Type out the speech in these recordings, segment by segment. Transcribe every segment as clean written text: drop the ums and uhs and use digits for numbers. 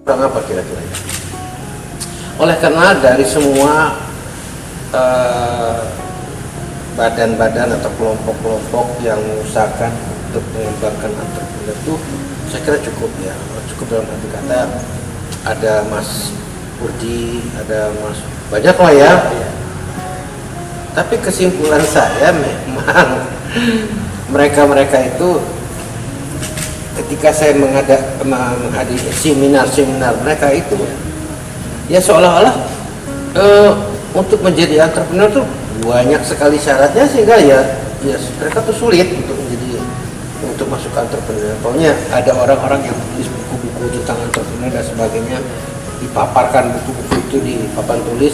kurang apa kira-kira? Oleh karena dari semua badan-badan atau kelompok-kelompok yang mengusahakan untuk mengembangkan entrepreneur itu, saya kira cukup ya, cukup dalam arti kata ada Mas Urdi, ada Mas, banyak lah ya. Tapi kesimpulan saya memang mereka-mereka itu ketika saya menghadiri seminar-seminar mereka itu ya seolah-olah untuk menjadi entrepreneur tuh banyak sekali syaratnya sehingga ya mereka tuh sulit untuk masuk ke entrepreneur. Pokoknya ada orang-orang yang tulis buku-buku tentang entrepreneur dan sebagainya, dipaparkan buku-buku itu di papan tulis.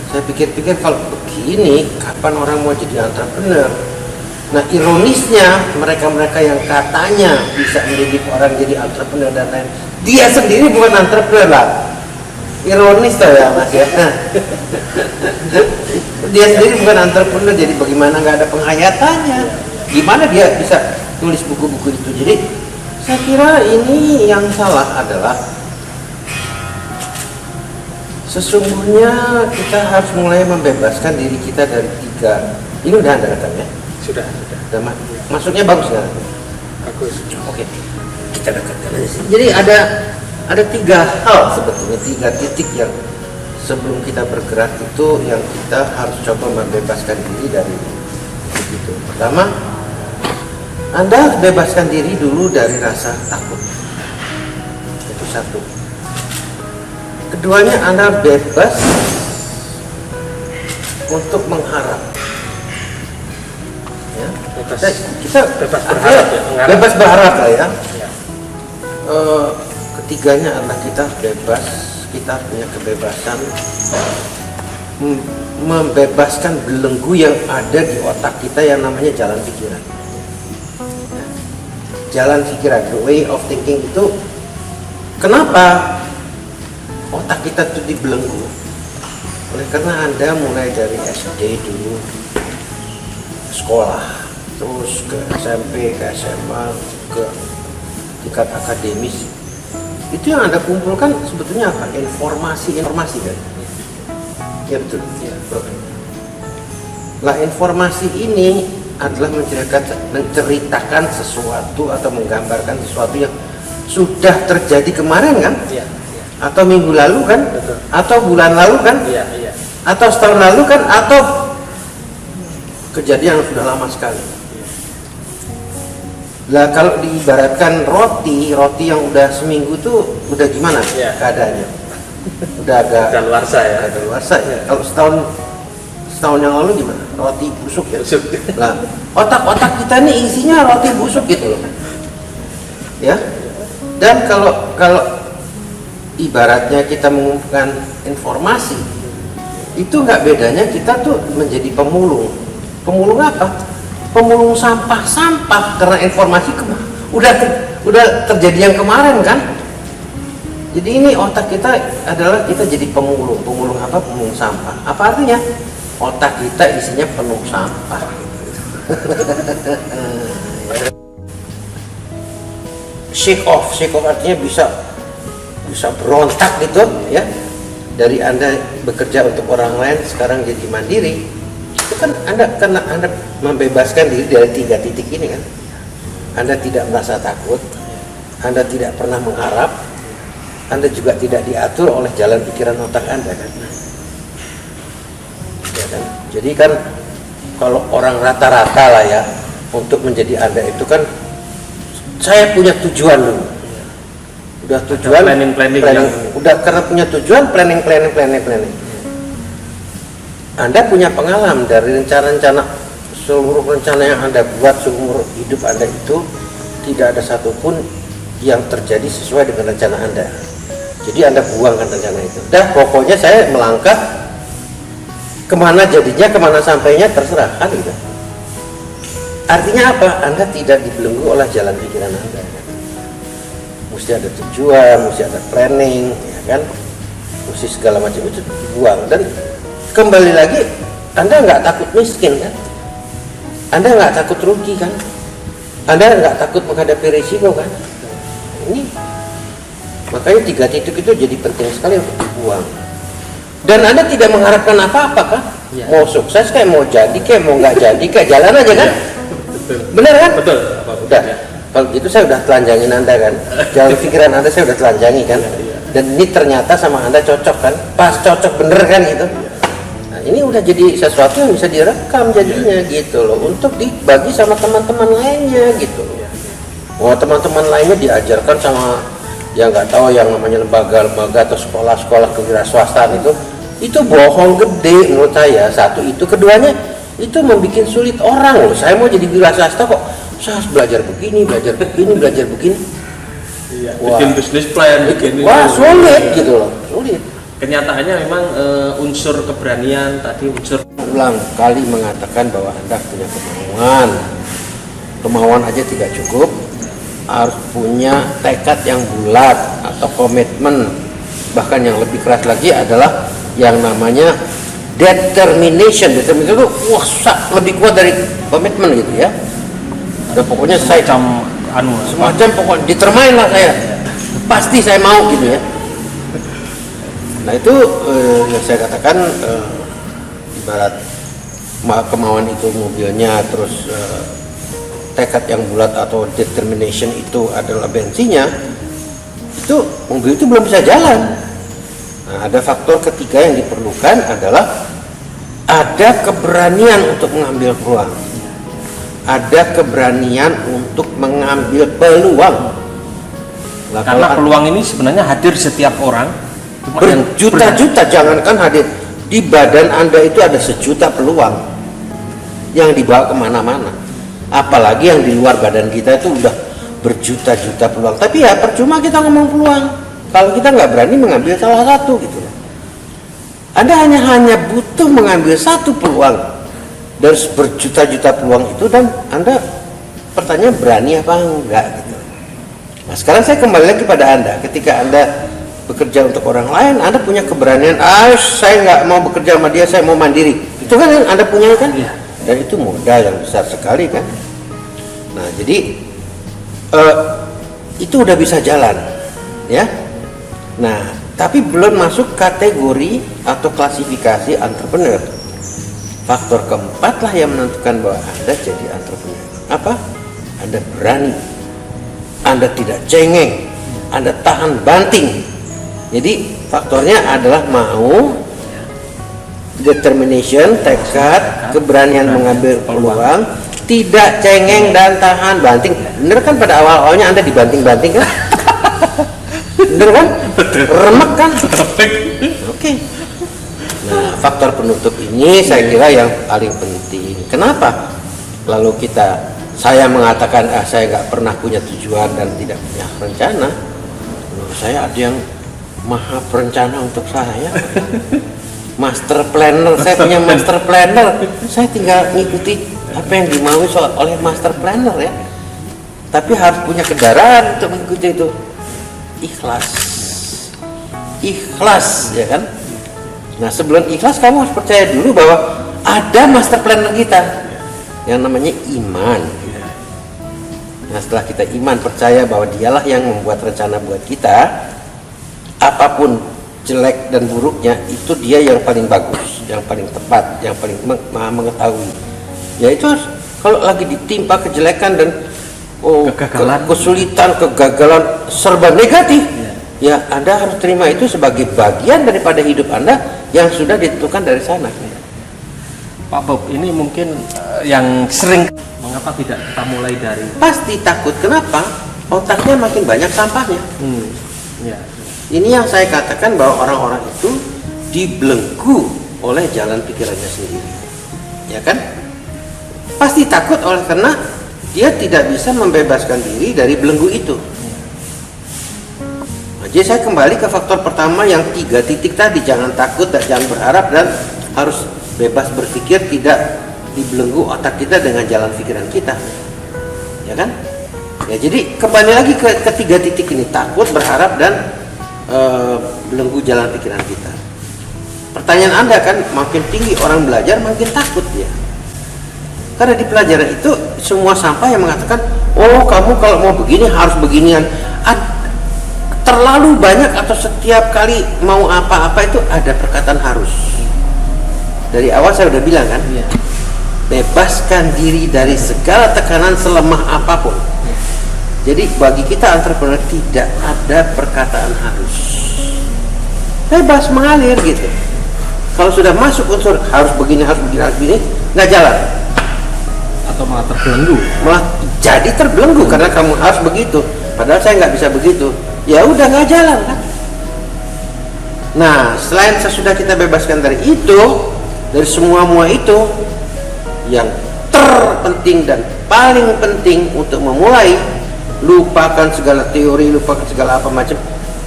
Saya pikir-pikir kalau begini kapan orang mau jadi entrepreneur? Nah ironisnya mereka-mereka yang katanya bisa mendidik orang jadi entrepreneur dan lain, dia sendiri bukan entrepreneur lah. Ironis tuh ya Mas ya. Dia sendiri bukan entrepreneur, jadi bagaimana nggak ada penghayatannya? Gimana dia bisa tulis buku-buku itu? Jadi saya kira ini yang salah adalah sesungguhnya kita harus mulai membebaskan diri kita dari tiga. Ini udah ada katanya? Sudah. Maksudnya bagus nggak? Bagus. Oke, kita dekatkan aja sih. Jadi ada tiga hal sebetulnya, tiga titik yang sebelum kita bergerak itu yang kita harus coba membebaskan diri dari itu. Pertama, Anda harus bebaskan diri dulu dari rasa takut. Itu satu. Keduanya, Anda bebas untuk mengharap. Ya. Kita bebas berharap ya. Bebas berharap lah ya. Ketiganya adalah kita bebas, kita punya kebebasan membebaskan belenggu yang ada di otak kita yang namanya jalan pikiran. Jalan pikiran, the way of thinking itu, kenapa otak kita itu dibelenggu? Oleh karena Anda mulai dari SD dulu, sekolah, terus ke SMP, ke SMA, ke tingkat akademis, itu yang Anda kumpulkan sebetulnya apa? Informasi kan? Ya betul. Ya. Lah informasi ini adalah menceritakan sesuatu atau menggambarkan sesuatu yang sudah terjadi kemarin kan? Ya. Atau minggu lalu kan? Betul. Atau bulan lalu kan? Iya. Atau setahun lalu kan? Atau kejadian yang sudah lama sekali. Lah kalau diibaratkan roti yang udah seminggu tuh udah gimana keadaannya? Udah agak kadaluarsa ya. Kadaluarsa ya. Kalau setahun yang lalu gimana? Roti busuk ya. Lah otak kita ini isinya roti busuk gitu loh. Ya. Dan kalau ibaratnya kita mengumpulkan informasi, itu nggak bedanya kita tuh menjadi pemulung. Pemulung apa? Pemulung sampah karena informasi udah terjadi yang kemarin kan. Jadi ini otak kita adalah kita jadi pemulung apa? Pemulung sampah. Apa artinya? Otak kita isinya penuh sampah. Shake off artinya bisa berontak gitu ya. Dari Anda bekerja untuk orang lain sekarang jadi mandiri. Itu kan karena Anda membebaskan diri dari tiga titik ini kan. Anda tidak merasa takut, Anda tidak pernah mengharap, Anda juga tidak diatur oleh jalan pikiran otak Anda kan. Ya kan? Jadi kan kalau orang rata-rata lah ya, untuk menjadi Anda itu kan saya punya tujuan dulu. Udah tujuan planning. Udah karena punya tujuan planning. Anda punya pengalaman dari rencana-rencana, seluruh rencana yang Anda buat seumur hidup Anda itu tidak ada satupun yang terjadi sesuai dengan rencana Anda. Jadi Anda buangkan rencana itu. Dah pokoknya saya melangkah kemana jadinya, kemana sampainya terserah kan gitu. Artinya apa? Anda tidak dibelenggu oleh jalan pikiran Anda. Mesti ada tujuan, mesti ada planning, ya kan? Mesti segala macam itu dibuang. Dan kembali lagi, Anda nggak takut miskin kan? Anda nggak takut rugi kan? Anda nggak takut menghadapi risiko kan? Ini Makanya 3 titik itu jadi penting sekali untuk dibuang. Dan Anda tidak mengharapkan apa-apa kan? Ya. Mau sukses kayak mau jadi kayak mau nggak jadi kayak jalan aja kan? Betul. Benar kan? Betul. Udah. Kalau gitu saya udah telanjangin Anda kan. Jalan pikiran Anda saya udah telanjangi kan. Dan ini ternyata sama Anda cocok kan? Pas cocok bener kan gitu. Nah, ini udah jadi sesuatu yang bisa direkam jadinya gitu loh. Untuk dibagi sama teman-teman lainnya gitu loh. Wah, teman-teman lainnya diajarkan sama yang nggak tahu yang namanya lembaga-lembaga atau sekolah-sekolah kewirausahaan itu bohong gede menurut saya. Satu itu, keduanya itu membuat sulit orang loh. Saya mau jadi wiraswasta kok saya harus belajar begini. Iya. Wah. Bikin bisnis plan, bikin Wah, sulit gitu loh, sulit. Kenyataannya memang unsur keberanian tadi, unsur Ulang kali mengatakan bahwa Anda punya kemauan aja tidak cukup, harus punya tekad yang bulat atau komitmen. Bahkan yang lebih keras lagi adalah yang namanya determination itu wah lebih kuat dari komitmen gitu ya. Dan pokoknya semacam pokoknya determine lah saya, pasti saya mau gitu ya. Nah itu yang saya katakan ibarat kemauan itu mobilnya, terus tekad yang bulat atau determination itu adalah bensinnya, itu mobil itu belum bisa jalan. Nah, ada faktor ketiga yang diperlukan adalah ada keberanian untuk mengambil peluang, ada keberanian untuk mengambil peluang. Nah, karena peluang ini sebenarnya hadir setiap orang, berjuta-juta, jangankan hadir di badan Anda itu ada sejuta peluang yang dibawa kemana-mana. Apalagi yang di luar badan kita itu udah berjuta-juta peluang. Tapi ya percuma kita ngomong peluang kalau kita nggak berani mengambil salah satu gitu. Anda hanya butuh mengambil satu peluang dari berjuta-juta peluang itu, dan Anda pertanyaan berani apa enggak gitu. Nah sekarang saya kembali lagi pada Anda. Ketika Anda bekerja untuk orang lain, Anda punya keberanian, saya nggak mau bekerja sama dia, saya mau mandiri. Itu kan yang Anda punya kan? Ya. Dan itu modal yang besar sekali kan. Nah jadi itu udah bisa jalan ya. Nah tapi belum masuk kategori atau klasifikasi entrepreneur. Faktor keempat lah yang menentukan bahwa Anda jadi entrepreneur. Apa? Anda berani, Anda tidak cengeng, Anda tahan banting. Jadi faktornya adalah mau, determination, tekad, keberanian mengambil peluang, tidak cengeng dan tahan banting. Bener kan pada awal-awalnya Anda dibanting-banting kan? Bener kan? Remek kan? Oke. Nah, faktor penutup ini saya kira yang paling penting. Kenapa? Lalu saya mengatakan saya nggak pernah punya tujuan dan tidak punya rencana. Menurut saya ada yang maha perencana untuk saya. Master planner, saya punya master planner. Saya tinggal ngikuti apa yang dimaui oleh master planner ya. Tapi harus punya kendaraan untuk mengikuti itu. Ikhlas ya kan. Nah sebelum ikhlas kamu harus percaya dulu bahwa ada master planner kita yang namanya iman. Nah setelah kita iman, percaya bahwa dialah yang membuat rencana buat kita, apapun jelek dan buruknya itu dia yang paling bagus, yang paling tepat, yang paling mengetahui. Ya itu harus, kalau lagi ditimpa kejelekan dan kesulitan, kegagalan serba negatif, ya Anda harus terima itu sebagai bagian daripada hidup Anda yang sudah ditentukan dari sana. Pak Bob, ini mungkin yang sering, mengapa tidak kita mulai dari? Pasti takut. Kenapa? Otaknya makin banyak sampahnya. Ya. Ini yang saya katakan bahwa orang-orang itu dibelenggu oleh jalan pikirannya sendiri, ya kan? Pasti takut karena dia tidak bisa membebaskan diri dari belenggu itu. Nah, jadi saya kembali ke faktor pertama yang 3 titik tadi, jangan takut dan jangan berharap, dan harus bebas berpikir, tidak dibelenggu otak kita dengan jalan pikiran kita, ya kan? Ya jadi kembali lagi ke 3 titik ini, takut, berharap, dan belenggu jalan pikiran kita. Pertanyaan Anda kan, makin tinggi orang belajar makin takut dia, karena di pelajaran itu semua sampah yang mengatakan, oh kamu kalau mau begini harus beginian. terlalu banyak atau setiap kali mau apa-apa itu ada perkataan harus. Dari awal saya udah bilang kan, Iya. bebaskan diri dari segala tekanan selemah apapun. Jadi bagi kita entrepreneur tidak ada perkataan harus, bebas mengalir gitu. Kalau sudah masuk unsur harus begini, nggak jalan, Atau malah terbelenggu. malah jadi terbelenggu karena kamu harus begitu, padahal saya nggak bisa begitu. Ya udah nggak jalan kan. Nah, selain sesudah kita bebaskan dari itu, dari semua itu, yang terpenting dan paling penting untuk memulai, lupakan segala teori, lupakan segala apa macam,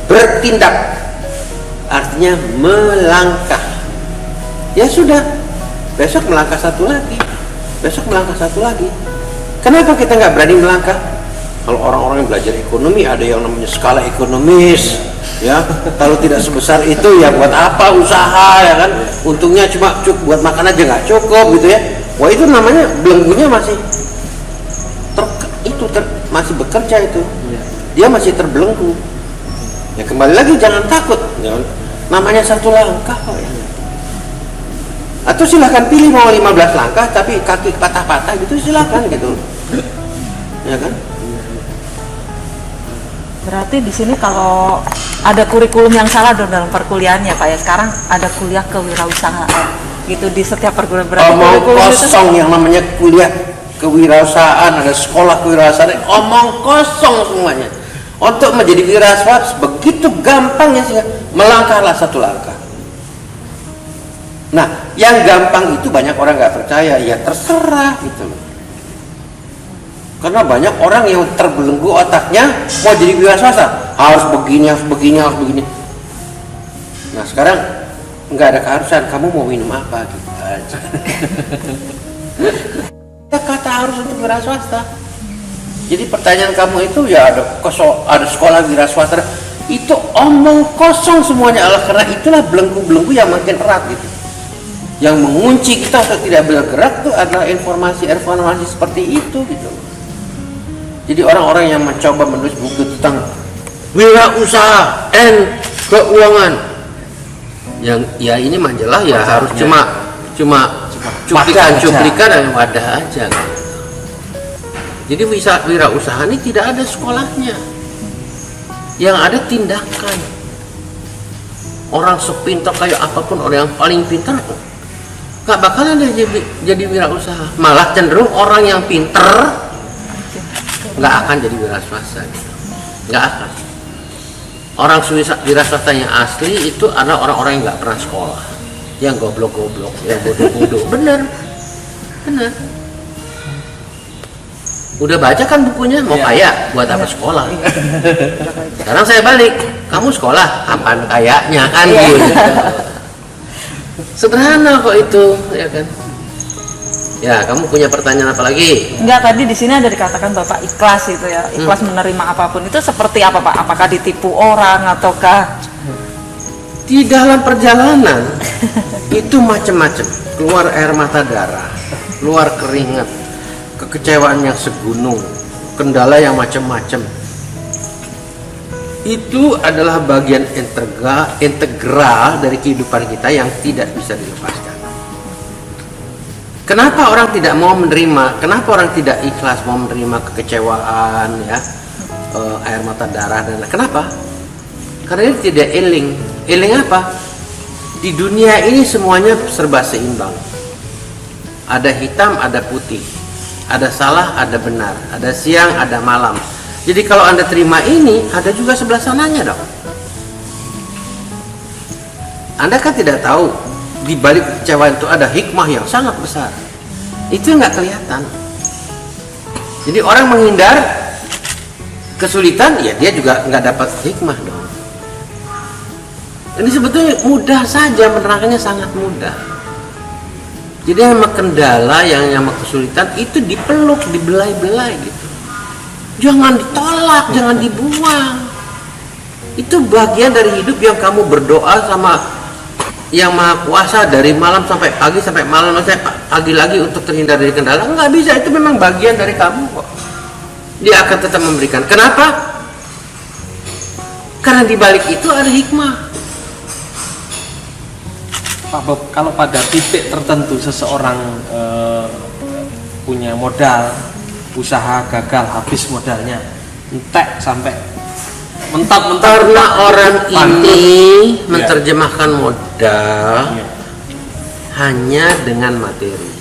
bertindak, artinya melangkah. Ya sudah, besok melangkah satu lagi, besok melangkah satu lagi. Kenapa kita nggak berani melangkah? Kalau orang-orang yang belajar ekonomi ada yang namanya skala ekonomis, ya. Kalau tidak sebesar itu ya buat apa usaha, ya kan? Untungnya cuma buat makan aja nggak cukup gitu ya. Wah, itu namanya belenggunya masih masih bekerja itu. Dia masih terbelenggu. Ya kembali lagi, jangan takut. Ya, namanya satu langkah kok ya. Atau silahkan pilih mau 15 langkah tapi kaki patah-patah gitu, silahkan gitu. Ya kan? Berarti di sini kalau ada kurikulum yang salah dong dalam perkuliahannya Pak ya, sekarang ada kuliah kewirausahaan gitu di setiap perguruan. Omong kosong yang namanya kuliah kewirausahaan, ada sekolah kewirausahaan, omong kosong semuanya. Untuk menjadi wirausaha begitu gampangnya sih, melangkahlah satu langkah. Nah, yang gampang itu banyak orang nggak percaya, ya terserah gitu loh. Karena banyak orang yang terbelenggu otaknya mau jadi wirausaha, harus begini, harus begini, harus begini. Nah sekarang nggak ada keharusan, kamu mau minum apa gitu aja. Kata harus untuk wirausaha. Jadi pertanyaan kamu itu ya ada sekolah wirausaha, itu omong kosong semuanya, karena itulah belenggu-belenggu yang makin erat gitu. Yang mengunci kita untuk tidak bergerak tuh adalah informasi seperti itu gitu. Jadi orang-orang yang mencoba menulis buku tentang wirausaha and keuangan, yang ya ini majalah ya harus cuma cuplikan yang wadah aja. Jadi wirausaha ini tidak ada sekolahnya, yang ada tindakan. Orang sepintar kayak apapun, orang yang paling pintar nggak bakalan jadi wirausaha, malah cenderung orang yang pintar nggak akan jadi wirausaha gitu. Nggak akan. Orang wirausaha yang asli itu adalah orang-orang yang nggak pernah sekolah, yang goblok-goblok, yang bodoh-bodoh. Bener. Udah baca kan bukunya, mau kaya buat apa sekolah? Sekarang saya balik, kamu sekolah apaan kayaknya kan gitu. Sederhana kok itu, ya kan? Ya, kamu punya pertanyaan apa lagi? Enggak, tadi di sini ada dikatakan Bapak ikhlas itu ya, ikhlas menerima apapun. Itu seperti apa Pak? Apakah ditipu orang ataukah Di dalam perjalanan itu macam-macam, keluar air mata darah, keluar keringat, kekecewaan yang segunung, kendala yang macam-macam. Itu adalah bagian integral dari kehidupan kita yang tidak bisa dilepaskan. Kenapa orang tidak mau menerima? Kenapa orang tidak ikhlas mau menerima kekecewaan, ya, air mata darah dan kenapa? Karena dia tidak eling. Eling apa? Di dunia ini semuanya serba seimbang. Ada hitam, ada putih. Ada salah, ada benar. Ada siang, ada malam. Jadi kalau Anda terima ini, ada juga sebelah sananya dong. Anda kan tidak tahu di balik kekecewaan itu ada hikmah yang sangat besar. Itu nggak kelihatan. Jadi orang menghindar kesulitan, ya dia juga nggak dapat hikmah dong. Ini sebetulnya mudah saja, menerangkannya sangat mudah. Jadi sama kendala yang sama kesulitan itu dipeluk, dibelai-belai gitu. Jangan ditolak, jangan dibuang. Itu bagian dari hidup yang kamu berdoa sama Yang Maha Kuasa dari malam sampai pagi, sampai malam sampai pagi lagi untuk terhindar dari kendala. Nggak bisa, itu memang bagian dari kamu kok. Dia akan tetap memberikan. Kenapa? Karena Nah, di balik itu ada hikmah. Pak Bob, kalau pada titik tertentu seseorang punya modal, usaha gagal, habis modalnya, entek sampai mentok-mentok. Karena orang ini Ya. menerjemahkan modal Ya. hanya dengan materi.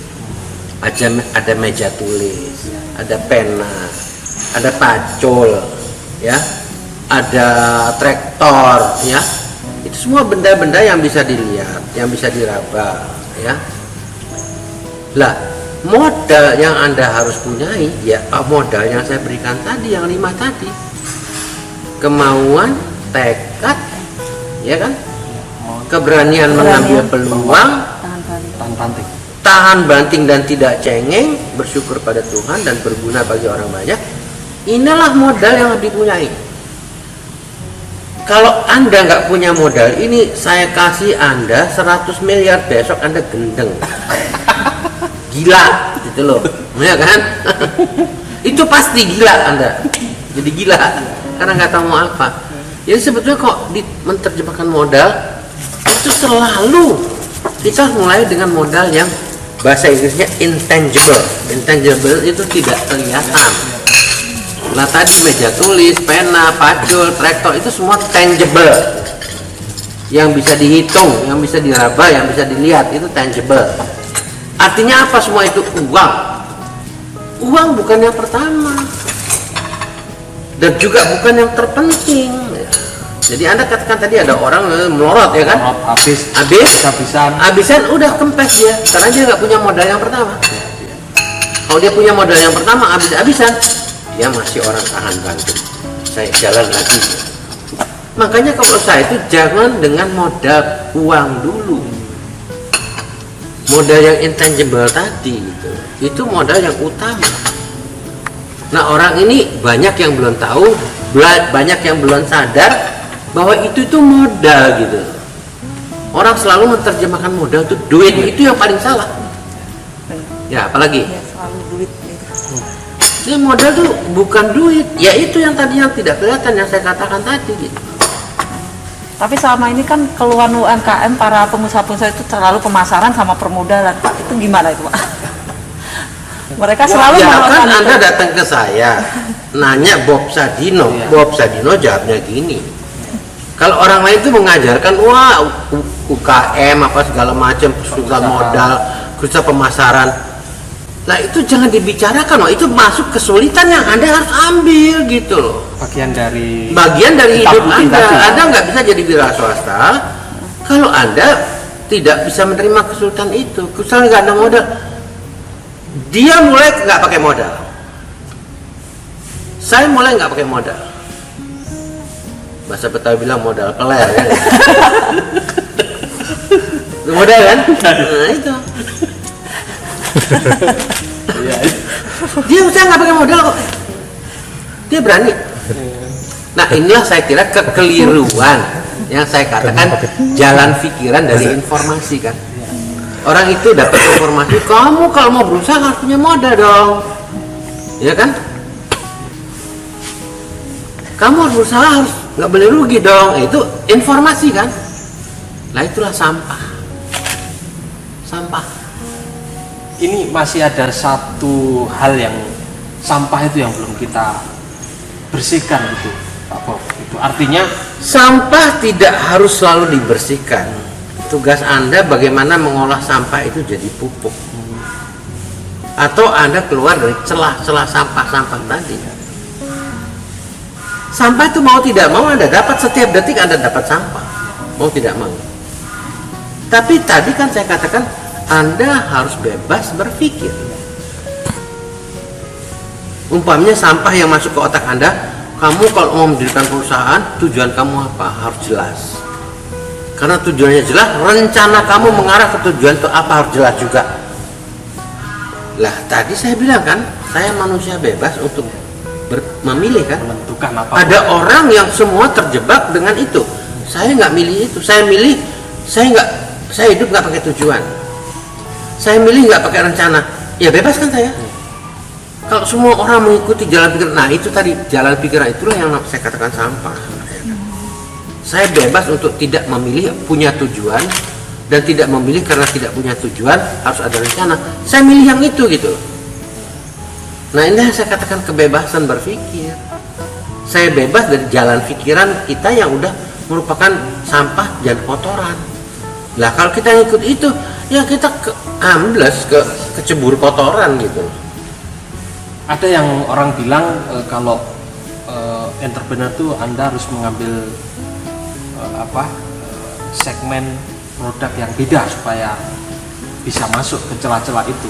Ada meja tulis, ada pena, ada pacul, ya, ada traktor, ya. Itu semua benda-benda yang bisa dilihat, yang bisa diraba, ya. Lah, modal yang Anda harus punyai, ya modal yang saya berikan tadi, yang 5 tadi. Kemauan, tekad, ya kan? Keberanian mengambil peluang, Tahan banting. tahan banting dan tidak cengeng, bersyukur pada Tuhan dan berguna bagi orang banyak. Inilah modal yang harus dipunyai. Kalau Anda nggak punya modal ini, saya kasih Anda 100 miliar, besok Anda gendeng. Gila, gitu loh. Ya kan? Itu pasti gila Anda. Jadi gila, karena nggak tahu mau apa. Jadi sebetulnya kok menerjemahkan modal, itu selalu kita mulai dengan modal yang bahasa Inggrisnya intangible. Intangible itu tidak kelihatan. Nah tadi meja tulis, pena, pacul, traktor itu semua tangible, yang bisa dihitung, yang bisa diraba, yang bisa dilihat, itu tangible. Artinya apa semua itu? Uang. Uang bukan yang pertama dan juga bukan yang terpenting. Jadi Anda katakan tadi ada orang melorot, ya kan? Habisan udah kempes dia, karena dia nggak punya modal yang pertama. Kalau dia punya modal yang pertama, habisan, dia masih orang tahan banting. Saya jalan lagi. Makanya kalau saya itu jangan dengan modal uang dulu. Modal yang intangible tadi itu modal yang utama. Nah orang ini banyak yang belum tahu, banyak yang belum sadar bahwa itu modal gitu. Orang selalu menerjemahkan modal itu duit, itu yang paling salah. Ya apalagi? Ya, selalu duit gitu. Ini modal tuh bukan duit, ya itu yang tadi yang tidak kelihatan yang saya katakan tadi gitu. Tapi selama ini kan keluhan UMKM para pengusaha-pengusaha itu terlalu pemasaran sama permodalan, Pak. Itu gimana itu, Pak? Mereka selalu ya kan melakukan itu. Anda datang ke saya nanya Bob Sadino, Bob Sadino jawabnya gini. Kalau orang lain itu mengajarkan wah UKM apa segala macam, susah modal, susah pemasaran. Nah itu jangan dibicarakan, itu masuk kesulitan yang Anda harus ambil gitu loh. Bagian dari Hidup Anda. Anda nggak bisa jadi wira swasta kalau Anda tidak bisa menerima kesulitan itu. Kesulitan nggak ada modal. Dia mulai nggak pakai modal. Saya mulai nggak pakai modal. Bahasa Betawi bilang modal peler kan. Modal kan? Nah itu. Dia usaha nggak pakai modal kok. Dia berani. Nah inilah saya kira kekeliruan yang saya katakan jalan pikiran dari informasi kan. Orang itu dapat informasi, kamu kalau mau berusaha harus punya modal dong, ya kan? Kamu harus berusaha, harus nggak boleh rugi dong. Itu informasi kan? Nah itulah sampah. Ini masih ada satu hal yang sampah itu yang belum kita bersihkan gitu, Pak Bob. Itu artinya Sampah tidak harus selalu dibersihkan. Tugas Anda bagaimana mengolah sampah itu jadi pupuk. Atau Anda keluar dari celah-celah sampah-sampah tadi. Sampah itu mau tidak mau Anda dapat, setiap detik Anda dapat sampah. Mau tidak mau. Tapi tadi kan saya katakan Anda harus bebas berpikir. Umpamanya sampah yang masuk ke otak Anda, kamu kalau mau mendirikan perusahaan, tujuan kamu apa? Harus jelas. Karena tujuannya jelas, rencana kamu mengarah ke tujuan itu apa harus jelas juga. Lah tadi saya bilang kan, saya manusia bebas untuk memilih kan. menentukan apa. Ada orang yang semua terjebak dengan itu. Saya nggak milih itu. Saya milih, saya hidup nggak pakai tujuan. Saya milih nggak pakai rencana. Ya bebas kan saya. Kalau semua orang mengikuti jalan pikiran, nah itu tadi jalan pikiran itulah yang saya katakan sampah. Saya bebas untuk tidak memilih, punya tujuan, dan tidak memilih karena tidak punya tujuan, harus ada rencana. Saya milih yang itu gitu. Nah, ini yang saya katakan kebebasan berpikir. Saya bebas dari jalan pikiran kita yang udah merupakan sampah dan kotoran. Lah kalau kita ngikut itu, ya kita ambles, kecebur kotoran gitu. Ada yang orang bilang kalau entrepreneur tuh Anda harus mengambil segmen produk yang beda supaya bisa masuk ke celah-celah itu.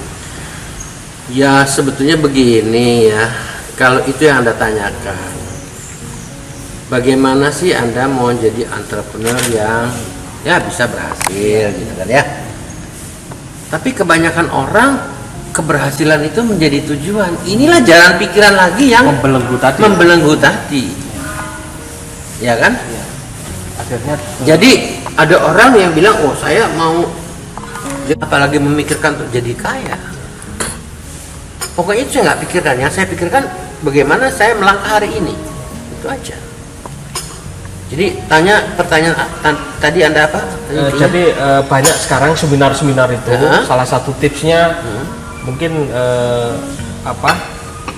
Ya sebetulnya begini ya, kalau itu yang Anda tanyakan, bagaimana sih Anda mau jadi entrepreneur yang ya bisa berhasil gitu kan ya. Tapi kebanyakan orang keberhasilan itu menjadi tujuan. Inilah jalan pikiran lagi yang membelenggu tadi. Ya kan? Ya. Akhirnya jadi ada orang yang bilang, oh saya mau, apalagi memikirkan untuk jadi kaya. Pokoknya itu saya nggak pikirkan. Yang saya pikirkan bagaimana saya melangkah hari ini. Itu aja. Jadi pertanyaan tadi Anda apa? Jadi banyak sekarang seminar-seminar itu. Salah satu tipsnya mungkin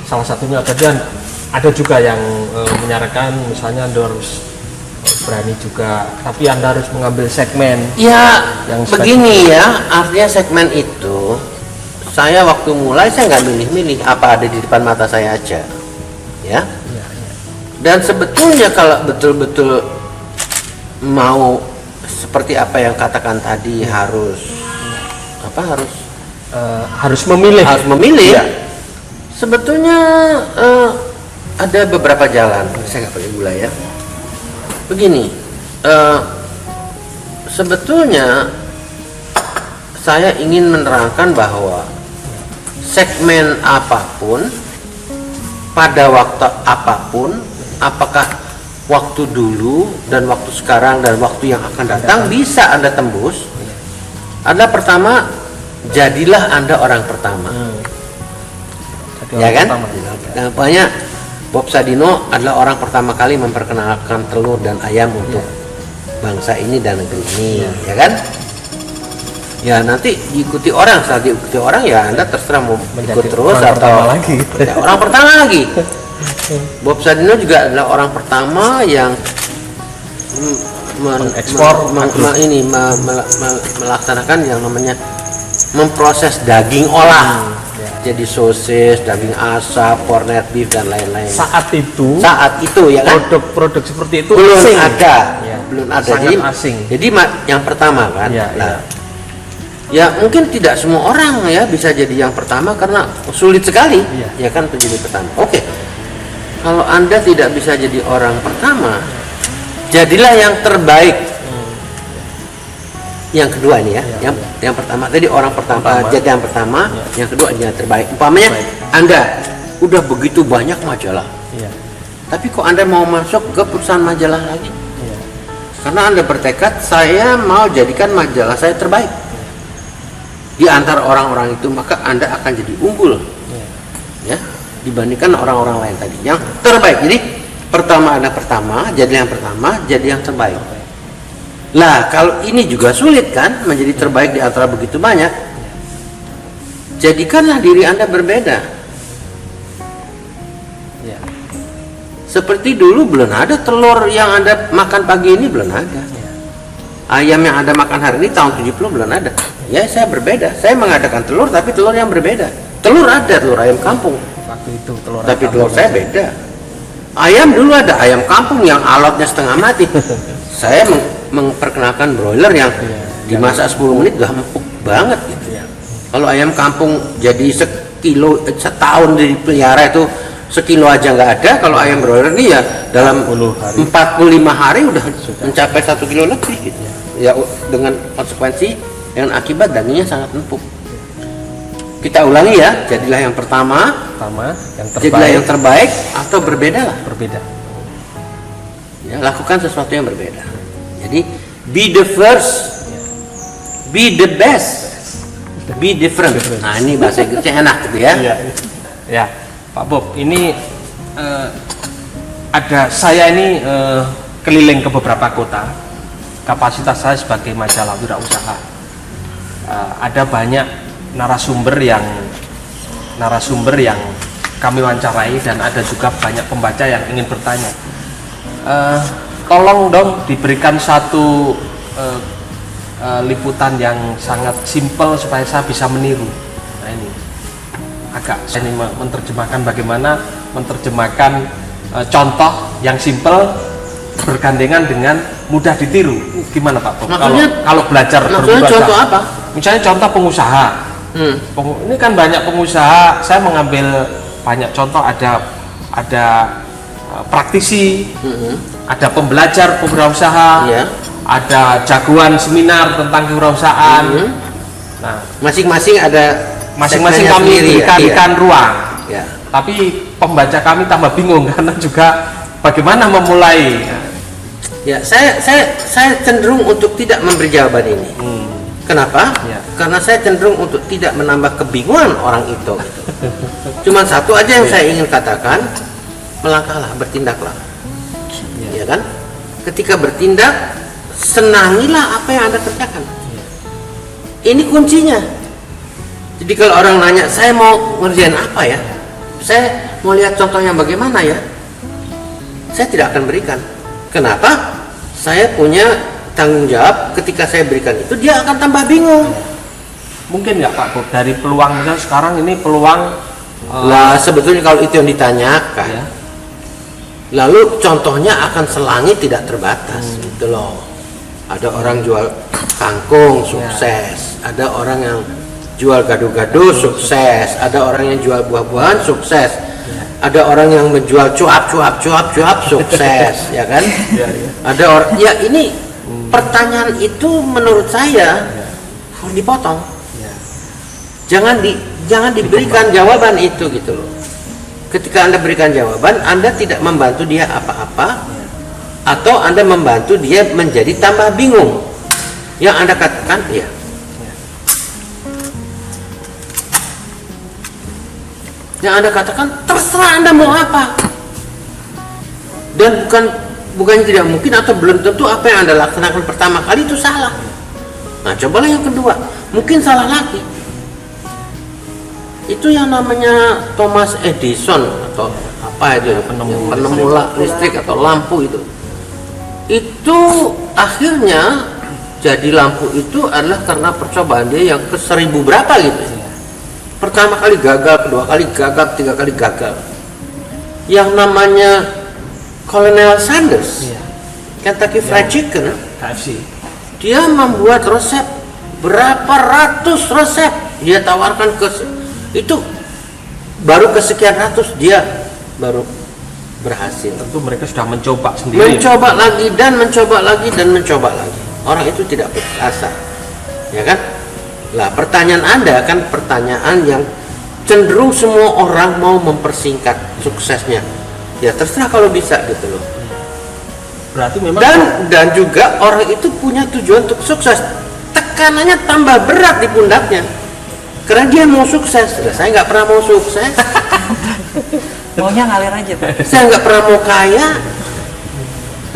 salah satunya tadi ada juga yang menyarankan misalnya Anda harus berani juga, tapi Anda harus mengambil segmen. Ya, yang begini ya, artinya segmen itu saya waktu mulai saya nggak milih-milih, apa ada di depan mata saya aja, ya. Dan sebetulnya kalau betul-betul mau seperti apa yang katakan tadi harus memilih. Ya. Sebetulnya ada beberapa jalan. Saya nggak pakai gula ya. Begini, sebetulnya saya ingin menerangkan bahwa segmen apapun pada waktu apapun, apakah waktu dulu dan waktu sekarang dan waktu yang akan datang bisa Anda tembus. Adalah pertama, jadilah Anda orang pertama. Ya kan? Nah, pokoknya Bob Sadino adalah orang pertama kali memperkenalkan telur dan ayam untuk bangsa ini dan negeri ini, ya kan? Ya nanti diikuti orang, saat diikuti orang ya Anda terserah mau ikut terus atau ya, orang pertama lagi. Bob Sadino juga adalah orang pertama yang melaksanakan yang namanya memproses daging olahan. Jadi sosis, daging asap, corned beef dan lain-lain. Saat itu ya kan? Produk seperti itu belum asing. Belum ada. Sangat asing. Jadi yang pertama kan. Nah, ya mungkin tidak semua orang ya bisa jadi yang pertama karena sulit sekali. Ya kan untuk jadi pertama. Oke. Kalau Anda tidak bisa jadi orang pertama, jadilah yang terbaik. Yang kedua ini ya, yang pertama tadi orang pertama, jadi yang pertama, yang kedua yang terbaik. Umpamanya Anda udah begitu banyak majalah, tapi kok Anda mau masuk ke perusahaan majalah lagi? Karena Anda bertekad, saya mau jadikan majalah saya terbaik di antara orang-orang itu, maka Anda akan jadi unggul, ya, dibandingkan orang-orang lain tadi yang terbaik. Jadi pertama Anda pertama, jadi yang pertama, jadi yang terbaik. Lah kalau ini juga sulit kan menjadi terbaik di antara begitu banyak, jadikanlah diri Anda berbeda. Seperti dulu belum ada telur yang Anda makan pagi ini, belum ada. Ayam yang Anda makan hari ini tahun 70 belum ada. Ya saya berbeda, saya mengadakan telur tapi telur yang berbeda. Telur ada, telur ayam kampung. Waktu itu tapi telur saya beda. Ayam dulu ada ayam kampung yang alotnya setengah mati. Saya memperkenalkan broiler yang dimasak 10 menit udah empuk banget gitu. Kalau ayam kampung jadi setahun dipelihara itu sekilo aja nggak ada. Kalau ayam broiler ini ya dalam 45 hari udah mencapai 1 kilo lebih gitu. Ya dengan konsekuensi dengan akibat dagingnya sangat empuk. Kita ulangi ya, jadilah yang pertama, jadilah yang terbaik atau berbeda lah. Berbeda. Ya, lakukan sesuatu yang berbeda. Jadi be the first, be the best, be different. Nah ini bahasa Inggrisnya enak gitu ya. Ya, Pak Bob, ini ada saya ini keliling ke beberapa kota. Kapasitas saya sebagai majalah wirausaha, ada banyak narasumber yang kami wawancarai, dan ada juga banyak pembaca yang ingin bertanya. Tolong dong diberikan satu liputan yang sangat simpel supaya saya bisa meniru. Nah ini agak saya ini menerjemahkan bagaimana menerjemahkan contoh yang simpel bergandengan dengan mudah ditiru. Gimana Pak Bob? Kalau belajar maksudnya contoh apa? Misalnya contoh pengusaha. Ini kan banyak pengusaha, saya mengambil banyak contoh, ada praktisi, ada pembelajar wirausaha, ada jagoan seminar tentang kewirausahaan. Nah, masing-masing kami berikan ruang. Ya. Tapi pembaca kami tambah bingung karena juga bagaimana memulai. Ya, saya cenderung untuk tidak memberi jawaban ini. Kenapa? Ya. Karena saya cenderung untuk tidak menambah kebingungan orang itu. Cuman satu aja yang saya ingin katakan, melangkahlah, bertindaklah. Ya kan? Ketika bertindak, senangilah apa yang Anda kerjakan. Ini kuncinya. Jadi kalau orang nanya, saya mau ngerjain apa ya? Saya mau lihat contohnya bagaimana ya? Saya tidak akan berikan. Kenapa? Saya punya tanggung jawab, ketika saya berikan itu dia akan tambah bingung. Mungkin nggak Pak Bob, dari peluang misalnya sekarang ini peluang lah sebetulnya kalau itu yang ditanyakan, ya. Lalu contohnya akan selangit tidak terbatas gitu loh. Ada orang jual kangkung sukses, ada orang yang jual gado-gado sukses, ada orang yang jual buah-buahan sukses, ada orang yang menjual cuap sukses, ya kan? Ada orang, ya ini pertanyaan itu menurut saya harus dipotong. Jangan diberikan jawaban itu gitu loh. Ketika Anda berikan jawaban, Anda tidak membantu dia apa-apa, atau Anda membantu dia menjadi tambah bingung. Yang Anda katakan, ya. Yang Anda katakan, terserah Anda mau apa. Dan bukan tidak mungkin atau belum tentu apa yang Anda laksanakan pertama kali itu salah. Nah, cobalah yang kedua, mungkin salah lagi. Itu yang namanya Thomas Edison atau apa itu, penemu listrik atau lampu itu akhirnya jadi lampu itu adalah karena percobaan dia yang ke 1000 berapa gitu. Pertama kali gagal, kedua kali gagal, tiga kali gagal. Yang namanya Colonel Sanders, Kentucky Fried Chicken, KFC, dia membuat resep berapa ratus resep dia tawarkan ke itu, baru kesekian ratus dia baru berhasil. Tentu mereka sudah mencoba sendiri. Mencoba lagi dan mencoba lagi dan mencoba lagi. Orang itu tidak putus asa, ya kan? Lah pertanyaan Anda kan pertanyaan yang cenderung semua orang mau mempersingkat suksesnya. Ya terserah kalau bisa gitu loh. Berarti memang dan juga orang itu punya tujuan untuk sukses. Tekanannya tambah berat di pundaknya. Karena dia mau sukses. Saya nggak pernah mau sukses. Maunya ngalir aja Pak. Saya nggak pernah mau kaya.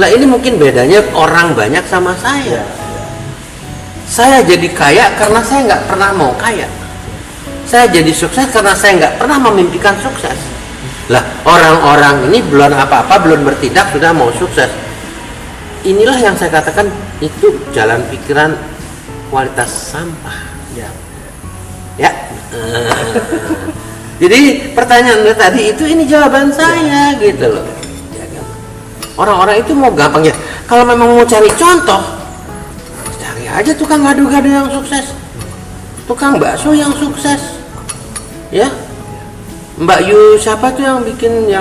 Lah ini mungkin bedanya orang banyak sama saya. Saya jadi kaya karena saya nggak pernah mau kaya. Saya jadi sukses karena saya nggak pernah memimpikan sukses. Lah orang-orang ini belum apa-apa, belum bertindak sudah mau sukses. Inilah yang saya katakan itu jalan pikiran kualitas sampah. Ya. Jadi pertanyaan Anda tadi itu ini jawaban saya gitu loh. Orang-orang itu mau gampang ya. Kalau memang mau cari contoh, cari aja tukang gado-gado yang sukses, tukang bakso yang sukses, ya. Mbak Yu siapa tuh yang bikin